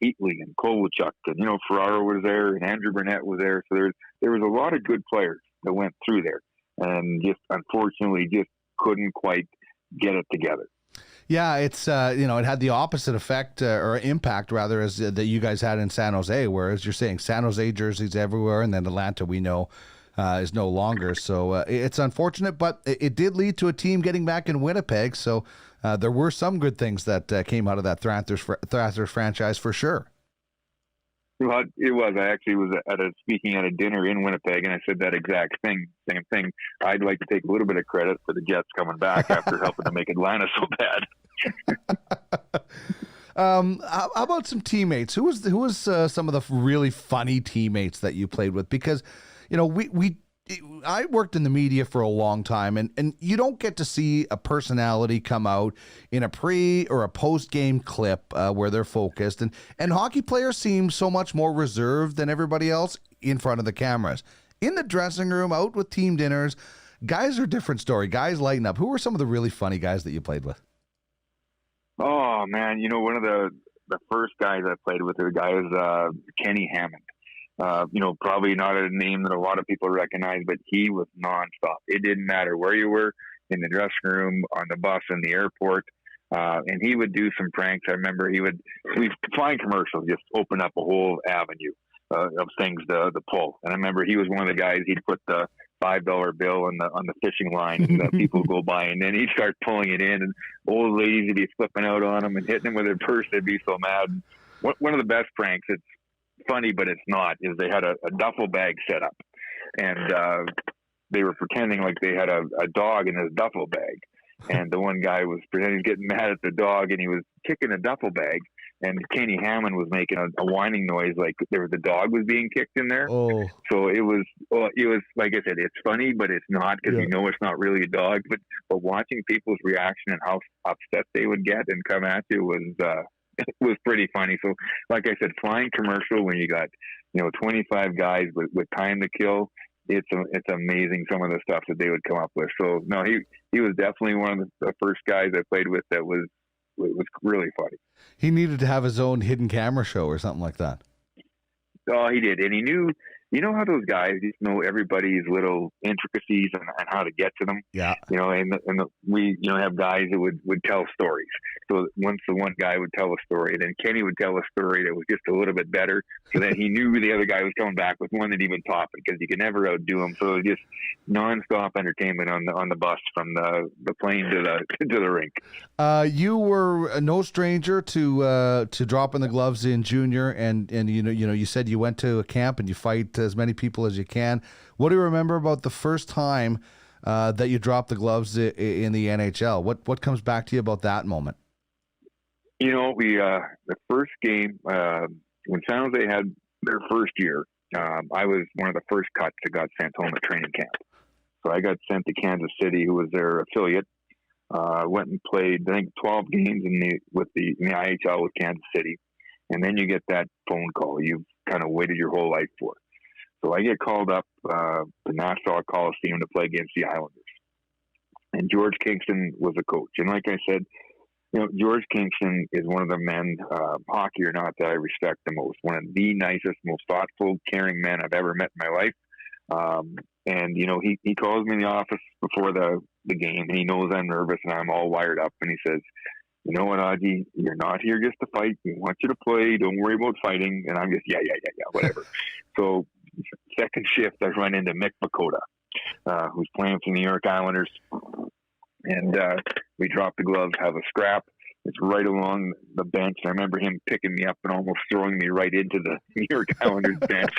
Heatley and Kovalchuk, and Ferraro was there, and Andrew Burnett was there. So there was a lot of good players that went through there, and just unfortunately just couldn't quite get it together. Yeah, it's it had the opposite effect or impact rather as that you guys had in San Jose, whereas you're saying San Jose jerseys everywhere, and then Atlanta we know is no longer. So it's unfortunate, but it did lead to a team getting back in Winnipeg. So there were some good things that came out of that Thrashers franchise for sure. Well, it was. I actually was speaking at a dinner in Winnipeg, and I said that exact thing. Same thing. I'd like to take a little bit of credit for the Jets coming back after helping to make Atlanta so bad. How about some teammates? Who was some of the really funny teammates that you played with? Because I worked in the media for a long time, and you don't get to see a personality come out in a pre or a post game clip where they're focused, and hockey players seem so much more reserved than everybody else in front of the cameras. In the dressing room, out with team dinners, guys are a different story. Guys lighten up. Who were some of the really funny guys that you played with? Oh man, one of the first guys I played with, the guy was Kenny Hammond. Probably not a name that a lot of people recognize, but he was nonstop. It didn't matter where you were, in the dressing room, on the bus, in the airport. And he would do some pranks. I remember we'd flying commercials, just open up a whole avenue of things to pull. And I remember he was one of the guys, he'd put the $5 bill on the fishing line, and people would go by, and then he'd start pulling it in, and old ladies would be flipping out on him and hitting him with their purse. They'd be so mad. One of the best pranks, it's funny but it's not, is they had a duffel bag set up, and they were pretending like they had a dog in this duffel bag, and the one guy was pretending getting mad at the dog, and he was kicking a duffel bag, and Kenny Hammond was making a whining noise like the dog was being kicked in there. Oh. So it was like I said, it's funny but it's not, because you know it's not really a dog, but watching people's reaction and how upset they would get and come at you was it was pretty funny. So, like I said, flying commercial when you got 25 guys with time to kill, it's amazing some of the stuff that they would come up with. So no, he was definitely one of the first guys I played with that was really funny. He needed to have his own hidden camera show or something like that. Oh, he did, and he knew. You know how those guys just know everybody's little intricacies and how to get to them. Yeah. We have guys that would tell stories. So once the one guy would tell a story, then Kenny would tell a story that was just a little bit better. So then he knew the other guy was coming back with one that he would top it, because you could never outdo him. So it was just nonstop entertainment on the bus from the plane to the rink. You were no stranger to dropping the gloves in junior, and you said you went to a camp and you fight as many people as you can. What do you remember about the first time that you dropped the gloves in the NHL? What comes back to you about that moment? The first game when San Jose had their first year, I was one of the first cuts that got sent home at training camp. So I got sent to Kansas City, who was their affiliate. Went and played, I think, 12 games in the IHL with Kansas City, and then you get that phone call you've kind of waited your whole life for. So I get called up to Nassau Coliseum to play against the Islanders. And George Kingston was a coach. And like I said, George Kingston is one of the men, hockey or not, that I respect the most. One of the nicest, most thoughtful, caring men I've ever met in my life. And he calls me in the office before the game, and he knows I'm nervous and I'm all wired up. And he says, "You know what, Audie, you're not here just to fight. We want you to play. Don't worry about fighting." And I'm just, yeah, whatever. So second shift, I run into Mick Makota, who's playing for the New York Islanders. And we drop the gloves, have a scrap. It's right along the bench. I remember him picking me up and almost throwing me right into the New York Islanders bench.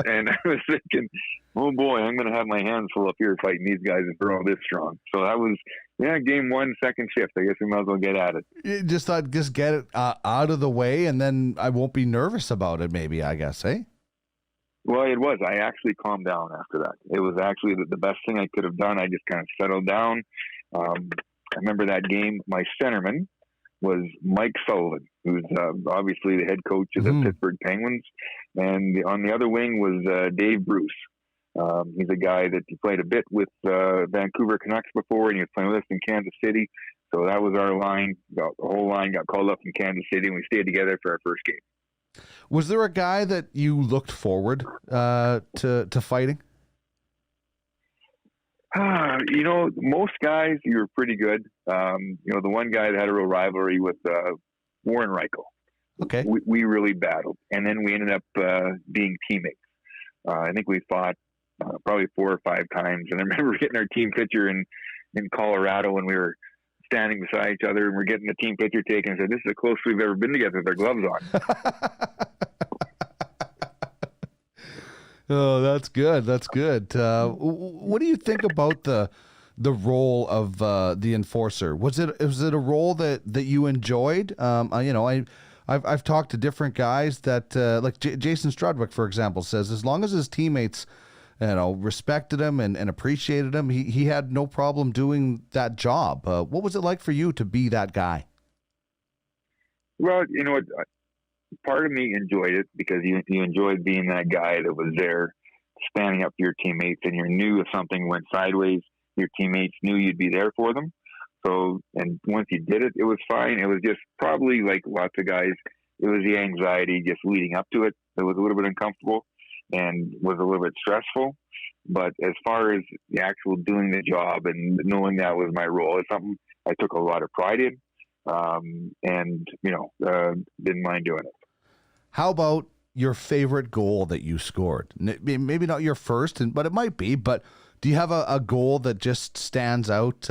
And I was thinking, oh boy, I'm going to have my hands full up here fighting these guys if they're all this strong. So that was, game one, second shift. I guess we might as well get at it. You just thought, just get it out of the way, and then I won't be nervous about it, maybe, I guess, eh? Well, it was. I actually calmed down after that. It was actually the best thing I could have done. I just kind of settled down. I remember that game, my centerman was Mike Sullivan, who's obviously the head coach of the Pittsburgh Penguins. And on the other wing was Dave Bruce. He's a guy that he played a bit with Vancouver Canucks before, and he was playing with us in Kansas City. So that was our line. The whole line got called up in Kansas City, and we stayed together for our first game. Was there a guy that you looked forward to fighting? Most guys, you were pretty good. The one guy that had a real rivalry with Warren Reichel. Okay. We really battled, and then we ended up being teammates. I think we fought probably 4 or 5 times, and I remember getting our team picture in Colorado when we were standing beside each other, and we're getting the team picture taken. And said, "This is the closest we've ever been together with our gloves on." Oh, that's good. That's good. What do you think about the role of the enforcer? Was it a role that you enjoyed? I've talked to different guys that like Jason Strudwick, for example, says as long as his teammates respected him and appreciated him, he had no problem doing that job. What was it like for you to be that guy? Well, part of me enjoyed it because you enjoyed being that guy that was there standing up for your teammates, and you knew if something went sideways, your teammates knew you'd be there for them. So, and once you did it, it was fine. It was just probably like lots of guys, it was the anxiety just leading up to it that was a little bit uncomfortable and was a little bit stressful. But as far as the actual doing the job and knowing that was my role, it's something I took a lot of pride in. Didn't mind doing it. How about your favorite goal that you scored? Maybe not your first, but it might be. But do you have a goal that just stands out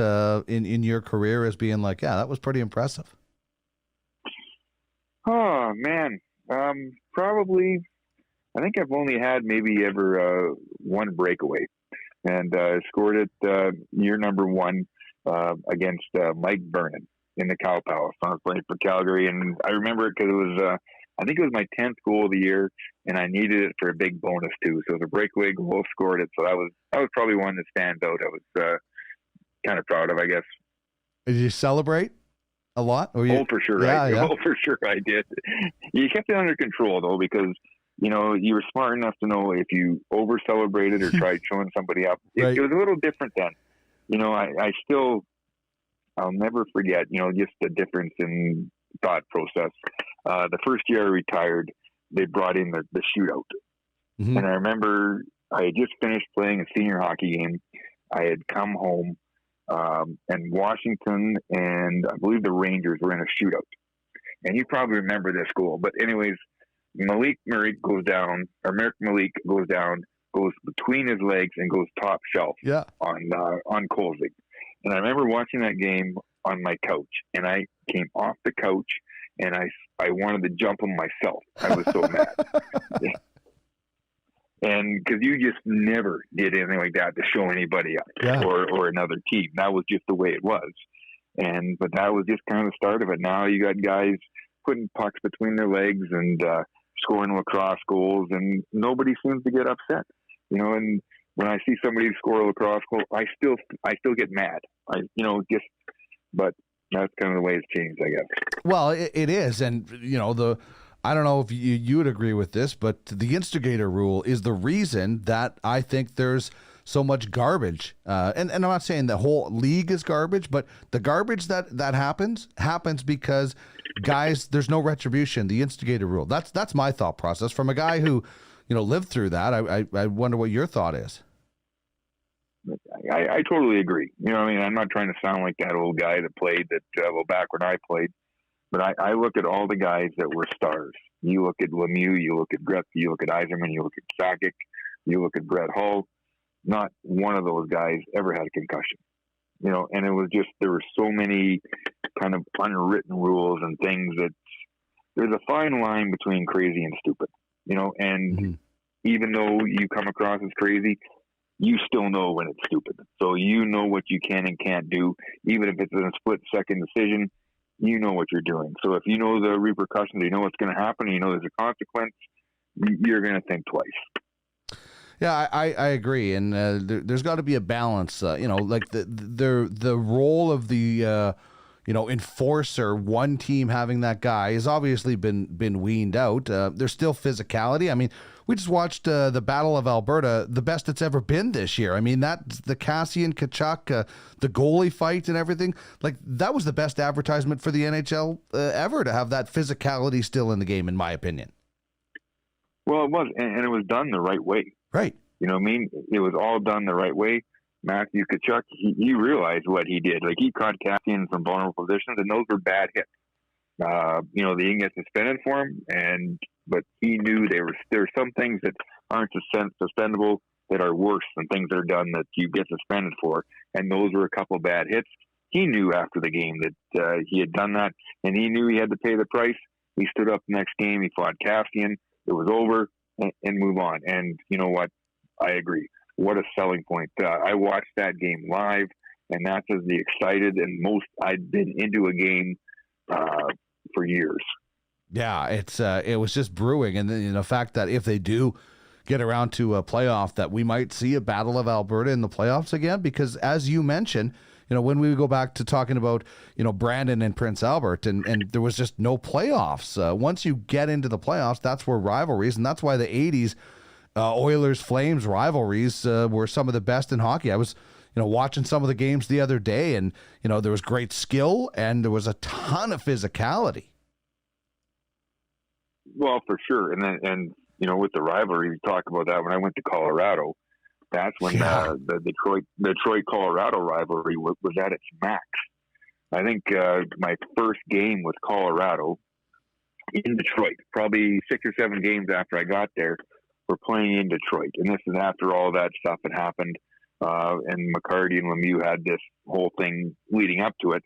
in your career as being like, yeah, that was pretty impressive? Oh man, probably. I think I've only had maybe ever one breakaway, and scored it year number 1 against Mike Vernon in the Cow Palace. I was playing for Calgary, and I remember it because it was, I think it was my 10th goal of the year, and I needed it for a big bonus too. So it was a breakaway goal, scored it. So that was probably one that stands out. I was kind of proud of, I guess. Did you celebrate a lot? Oh, for sure. Oh, for sure I did. You kept it under control though, because you were smart enough to know if you over celebrated or tried showing somebody up. It was a little different then. I'll never forget, just the difference in thought process. The first year I retired, they brought in the shootout. Mm-hmm. And I remember I had just finished playing a senior hockey game. I had come home, and Washington and I believe the Rangers were in a shootout. And you probably remember this goal. But anyways, Malik goes down, goes between his legs and goes top shelf on Kolzig. And I remember watching that game on my couch, and I came off the couch and I wanted to jump him myself. I was so mad. Yeah. And because you just never did anything like that to show anybody up or another team. That was just the way it was. But that was just kind of the start of it. Now you got guys putting pucks between their legs and scoring lacrosse goals, and nobody seems to get upset. And when I see somebody score a lacrosse goal, I still get mad. But that's kind of the way it's changed, I guess. Well, it is, and I don't know if you would agree with this, but the instigator rule is the reason that I think there's so much garbage. And I'm not saying the whole league is garbage, but the garbage that happens because guys, there's no retribution. The instigator rule. That's my thought process from a guy who, lived through that. I wonder what your thought is. I totally agree. I'm not trying to sound like that old guy that played back when I played, but I look at all the guys that were stars. You look at Lemieux, you look at Gretzky, you look at Yzerman, you look at Sakic, you look at Brett Hull. Not one of those guys ever had a concussion. And it was just, there were so many kind of unwritten rules and things that there's a fine line between crazy and stupid, and even though you come across as crazy, you still know when it's stupid. So you know what you can and can't do. Even if it's a split-second decision, you know what you're doing. So if you know the repercussions, you know what's going to happen, you know there's a consequence, you're going to think twice. Yeah, I agree. And there's got to be a balance, like the role of the, enforcer, one team having that guy has obviously been weaned out. There's still physicality. I mean, we just watched the Battle of Alberta, the best it's ever been this year. I mean, that's the Kassian Tkachuk, the goalie fight and everything. Like, that was the best advertisement for the NHL ever, to have that physicality still in the game, in my opinion. Well, it was, and it was done the right way. Right. It was all done the right way. Matthew Tkachuk, he realized what he did. Like, he caught Cassian in some vulnerable positions, and those were bad hits. They didn't get suspended for him, but he knew there were some things that aren't suspendable that are worse than things that are done that you get suspended for, and those were a couple bad hits. He knew after the game that he had done that, and he knew he had to pay the price. He stood up the next game. He fought Cassian. It was over, and move on. And you know what? I agree. What a selling point. I watched that game live, and that's as the excited and most I'd been into a game for years. Yeah, it was just brewing. And then, the fact that if they do get around to a playoff, that we might see a Battle of Alberta in the playoffs again, because as you mentioned, when we go back to talking about, Brandon and Prince Albert, and there was just no playoffs. Once you get into the playoffs, that's where rivalries, and that's why the 80s Oilers-Flames rivalries were some of the best in hockey. I was, watching some of the games the other day, and, there was great skill, and there was a ton of physicality. Well, for sure. And with the rivalry, we talk about that when I went to Colorado. That's when the Detroit Colorado rivalry was at its max. I think my first game with Colorado in Detroit, probably 6 or 7 games after I got there, we're playing in Detroit. And this is after all that stuff had happened, and McCarty and Lemieux had this whole thing leading up to it.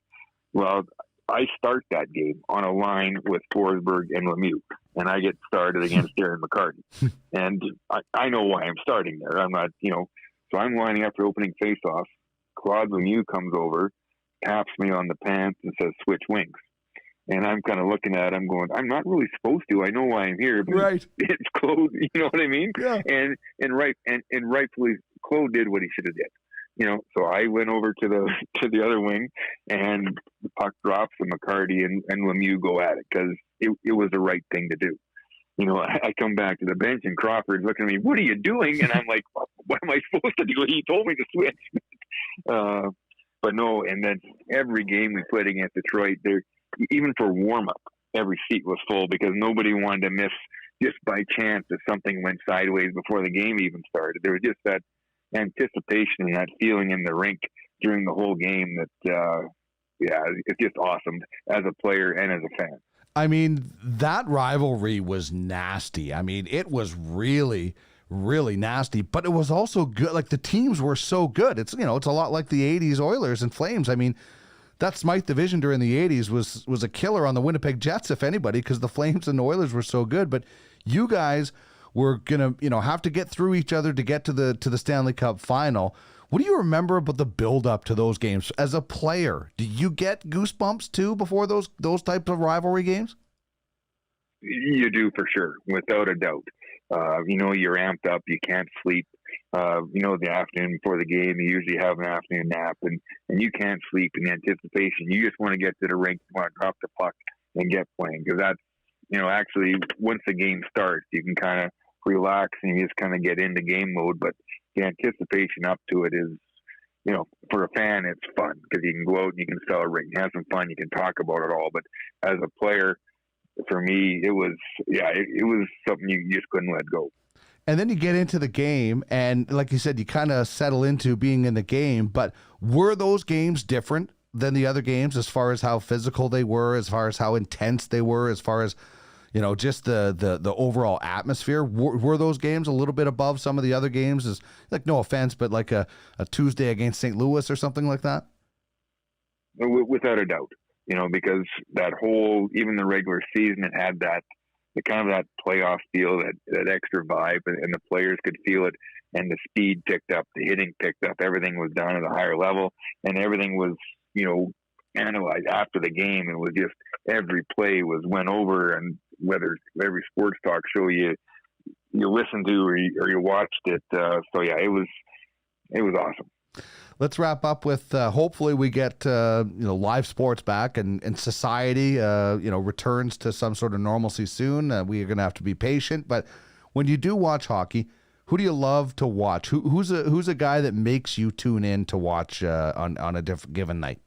Well, I start that game on a line with Forsberg and Lemieux, and I get started against Darren McCarty. And I know why I'm starting there. I'm not, so I'm lining up for opening faceoff. Claude Lemieux comes over, taps me on the pants, and says, "Switch wings." And I'm kind of looking at him going, I'm not really supposed to. I know why I'm here, but right. It's Claude, you know what I mean? Yeah. And rightfully, Claude did what he should have did. So I went over to the other wing, and the puck drops, and McCarty and Lemieux go at it because it was the right thing to do. I come back to the bench, and Crawford's looking at me, "What are you doing?" And I'm like, "What am I supposed to do?" He told me to switch. But no, and then every game we played against Detroit, even for warm-up, every seat was full because nobody wanted to miss just by chance if something went sideways before the game even started. There was just that anticipation and that feeling in the rink during the whole game that, it's just awesome as a player and as a fan. I mean, that rivalry was nasty. I mean, it was really, really nasty, but it was also good. Like, the teams were so good. It's, it's a lot like the 80s Oilers and Flames. I mean, that Smythe division during the 80s was a killer on the Winnipeg Jets, if anybody, because the Flames and the Oilers were so good. But you guys were going to, have to get through each other to get to the Stanley Cup final. What do you remember about the build-up to those games as a player? Do you get goosebumps, too, before those types of rivalry games? You do, for sure, without a doubt. You're amped up. You can't sleep. The afternoon before the game, you usually have an afternoon nap, and you can't sleep in anticipation. You just want to get to the rink, you want to drop the puck and get playing, because that's, actually, once the game starts, you can kind of relax and you just kind of get into game mode. But the anticipation up to it is, for a fan, it's fun because you can go out and you can celebrate and have some fun. You can talk about it all. But as a player, for me, it was something you just couldn't let go. And then you get into the game, and like you said, you kind of settle into being in the game. But were those games different than the other games as far as how physical they were, as far as how intense they were, as far as, just the overall atmosphere? Were those games a little bit above some of the other games? Is, like, no offense, but like a Tuesday against St. Louis or something like that? Without a doubt, because that whole, even the regular season, it had that, the kind of that playoff feel, that extra vibe, and the players could feel it, and the speed picked up, the hitting picked up, everything was done at a higher level, and everything was, analyzed after the game. It was just every play went over, and whether every sports talk show you listened to or you watched it. It was awesome. Let's wrap up with hopefully we get live sports back and society returns to some sort of normalcy soon. We are going to have to be patient, but when you do watch hockey, who do you love to watch? Who's a guy that makes you tune in to watch on a given night?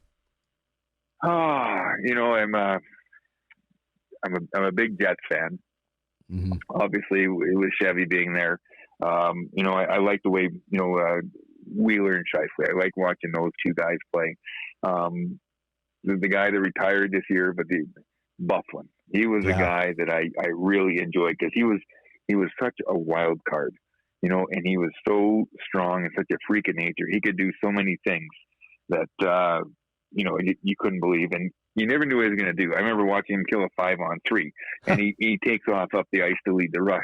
I'm a big Jets fan. Mm-hmm. Obviously, with Chevy being there, I like the way Wheeler and Scheifele. I like watching those two guys play. The guy that retired this year, but the Bufflin, he was a guy that I really enjoyed because he was such a wild card, and he was so strong and such a freak of nature. He could do so many things that you couldn't believe, and you never knew what he was going to do. I remember watching him kill a 5-on-3, and he takes off up the ice to lead the rush.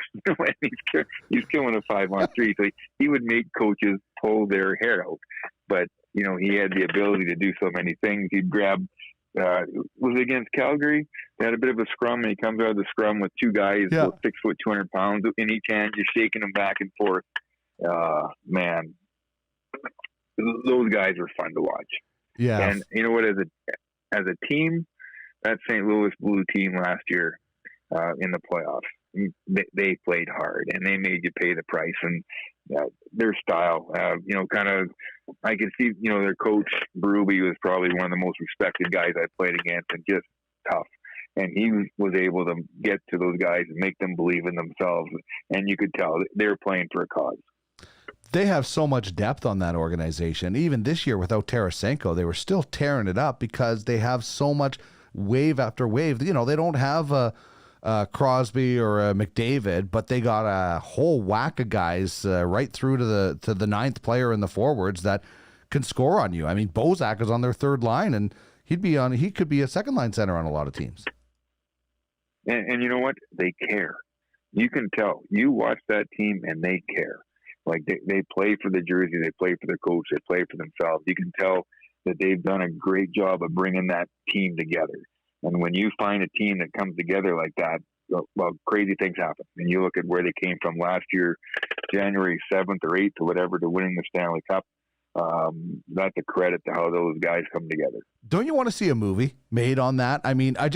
He's killing a 5-on-3, so he would make coaches pull their hair out. But he had the ability to do so many things. He'd grab. Was it against Calgary? They had a bit of a scrum, and he comes out of the scrum with two guys, 6 foot, 200 pounds in each hand, just shaking them back and forth. Man, those guys were fun to watch. Yeah, and you know what? As a team, that St. Louis Blue team last year in the playoffs, they played hard and they made you pay the price. And their style, kind of, I could see, their coach Berube was probably one of the most respected guys I played against, and just tough. And he was able to get to those guys and make them believe in themselves. And you could tell they were playing for a cause. They have so much depth on that organization. Even this year without Tarasenko, they were still tearing it up because they have so much wave after wave. They don't have a Crosby or a McDavid, but they got a whole whack of guys right through to the ninth player in the forwards that can score on you. I mean, Bozak is on their third line, and he could be a second line center on a lot of teams. And you know what? They care. You can tell. You watch that team, and they care. Like they play for the jersey, they play for their coach, they play for themselves. You can tell that they've done a great job of bringing that team together. And when you find a team that comes together like that, well, crazy things happen. And you look at where they came from last year, January 7th or 8th or whatever, to winning the Stanley Cup. That's a credit to how those guys come together. Don't you want to see a movie made on that? I mean, I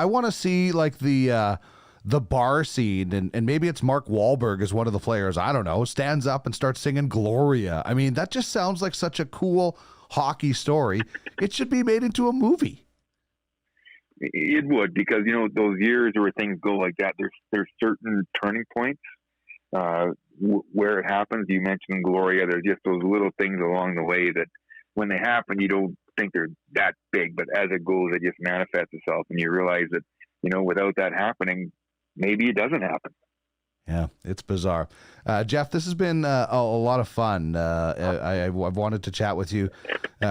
want to see like the bar scene, and maybe it's Mark Wahlberg as one of the players, I don't know, stands up and starts singing Gloria. I mean, that just sounds like such a cool hockey story. It should be made into a movie. It would, because, those years where things go like that, there's certain turning points where it happens. You mentioned Gloria. There's just those little things along the way that when they happen, you don't think they're that big, but as it goes, it just manifests itself, and you realize that, without that happening, maybe it doesn't happen. Yeah, it's bizarre. Jeff, this has been a lot of fun. I've wanted to chat with you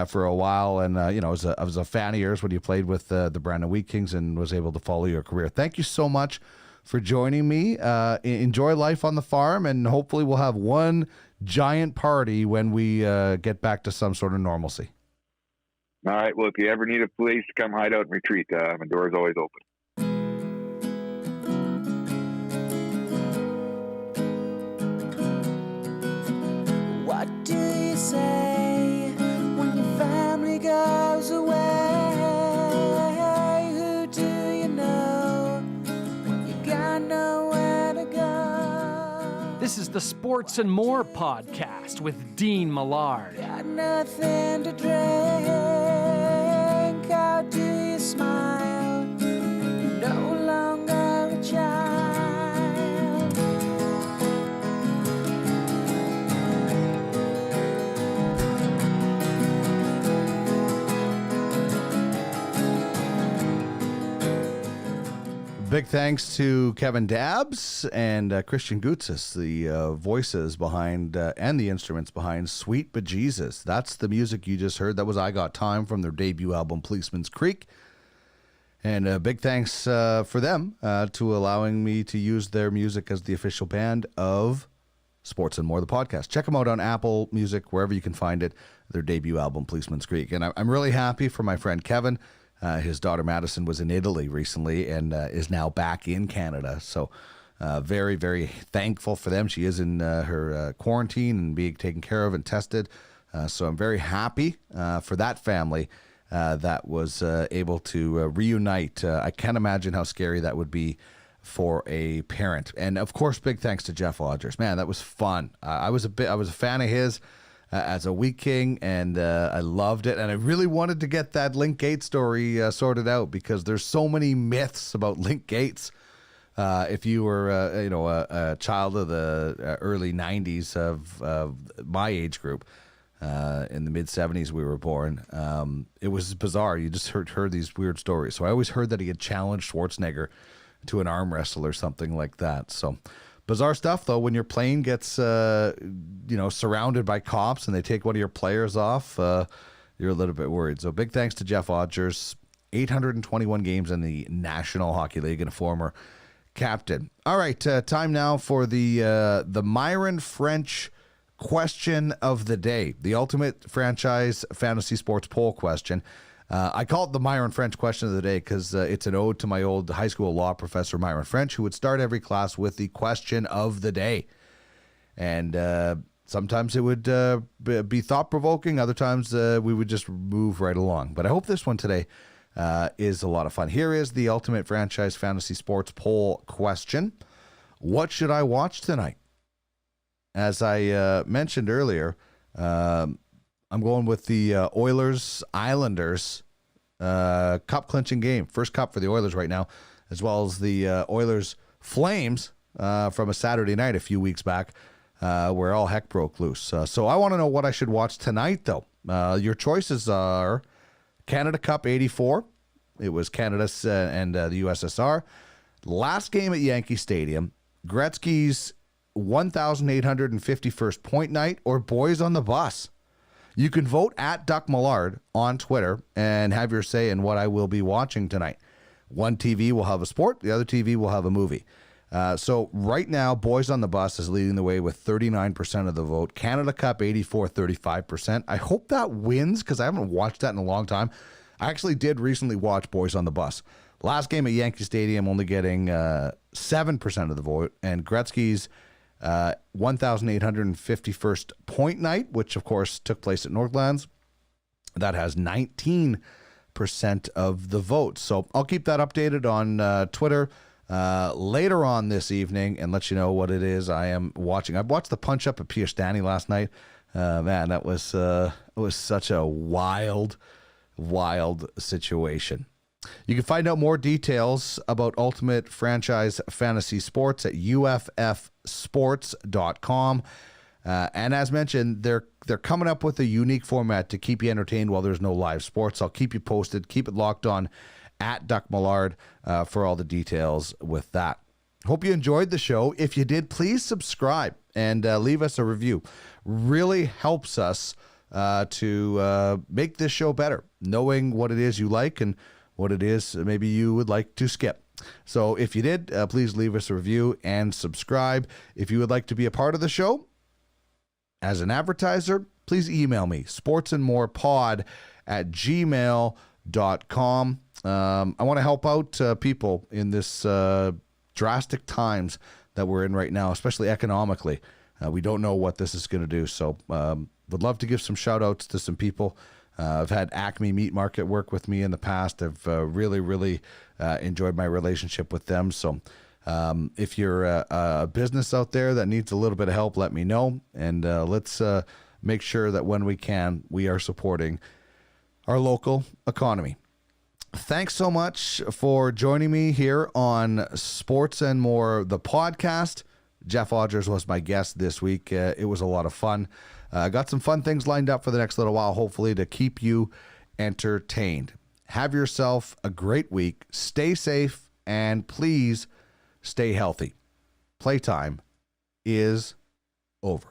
for a while, and I was a fan of yours when you played with the Brandon Wheat Kings and was able to follow your career. Thank you so much for joining me. Enjoy life on the farm, and hopefully we'll have one giant party when we get back to some sort of normalcy. All right. Well, if you ever need a place to come hide out and retreat, my door is always open. What do you say when your family goes away? Who do you know when you got nowhere to go? This is the Sports and More podcast with Dean Millard. Got nothing to drink. How do you smile? You're no longer a child. Big thanks to Kevin Dabbs and Christian Gutsis, the voices behind and the instruments behind Sweet Bejesus. That's the music you just heard. That was I Got Time from their debut album, Policeman's Creek. And big thanks for them to allowing me to use their music as the official band of Sports and More, the podcast. Check them out on Apple Music, wherever you can find it, their debut album, Policeman's Creek. And I'm really happy for my friend Kevin. His daughter Madison was in Italy recently and is now back in Canada. So very, very thankful for them. She is in her quarantine and being taken care of and tested. So I'm very happy for that family that was able to reunite. I can't imagine how scary that would be for a parent. And of course, big thanks to Jeff Rogers. Man, that was fun. I was a fan of his as a Wheat King, and I loved it. And I really wanted to get that Link Gates story sorted out because there's so many myths about Link Gates If you were, a child of the early 90s of my age group, in the mid 70s we were born, it was bizarre. You just heard these weird stories. So I always heard that he had challenged Schwarzenegger to an arm wrestle or something like that. So bizarre stuff, though. When your plane gets, surrounded by cops and they take one of your players off, you're a little bit worried. So big thanks to Jeff Odgers. 821 games in the National Hockey League and a former captain. All right, time now for the Myron French question of the day, the ultimate franchise fantasy sports poll question. I call it the Myron French question of the day because it's an ode to my old high school law professor, Myron French, who would start every class with the question of the day. And sometimes it would be thought-provoking. Other times we would just move right along. But I hope this one today is a lot of fun. Here is the ultimate franchise fantasy sports poll question. What should I watch tonight? As I mentioned earlier, I'm going with the Oilers-Islanders cup clinching game. First cup for the Oilers right now, as well as the Oilers-Flames from a Saturday night a few weeks back where all heck broke loose. So I want to know what I should watch tonight, though. Your choices are Canada Cup 84. It was Canada and the USSR. Last game at Yankee Stadium. Gretzky's 1,851st point night or Boys on the Bus. You can vote at Duck Millard on Twitter and have your say in what I will be watching tonight. One TV will have a sport. The other TV will have a movie. So right now, Boys on the Bus is leading the way with 39% of the vote. Canada Cup 84, 35%. I hope that wins because I haven't watched that in a long time. I actually did recently watch Boys on the Bus. Last game at Yankee Stadium only getting 7% of the vote. And Gretzky's 1,851st point night, which of course took place at Northlands, that has 19% of the vote. So I'll keep that updated on Twitter later on this evening and let you know what it is I am watching. I watched the punch up at Pierre Stanley last night. Man, that was it was such a wild situation. You can find out more details about Ultimate Franchise Fantasy Sports at uffsports.com. And as mentioned, they're coming up with a unique format to keep you entertained while there's no live sports. I'll keep you posted. Keep it locked on at Duck Millard for all the details with that. Hope you enjoyed the show. If you did, please subscribe and leave us a review. Really helps us to make this show better, knowing what it is you like and what it is maybe you would like to skip. So if you did, please leave us a review and subscribe. If you would like to be a part of the show as an advertiser, please email me, sportsandmorepod@gmail.com. I want to help out people in this drastic times that we're in right now, especially economically. We don't know what this is going to do. So would love to give some shout outs to some people. I've had Acme Meat Market work with me in the past. I've really enjoyed my relationship with them. So if you're a business out there that needs a little bit of help, let me know. And let's make sure that when we can, we are supporting our local economy. Thanks so much for joining me here on Sports and More, the podcast. Jeff Odgers was my guest this week. It was a lot of fun. Got some fun things lined up for the next little while, hopefully, to keep you entertained. Have yourself a great week. Stay safe, and please stay healthy. Playtime is over.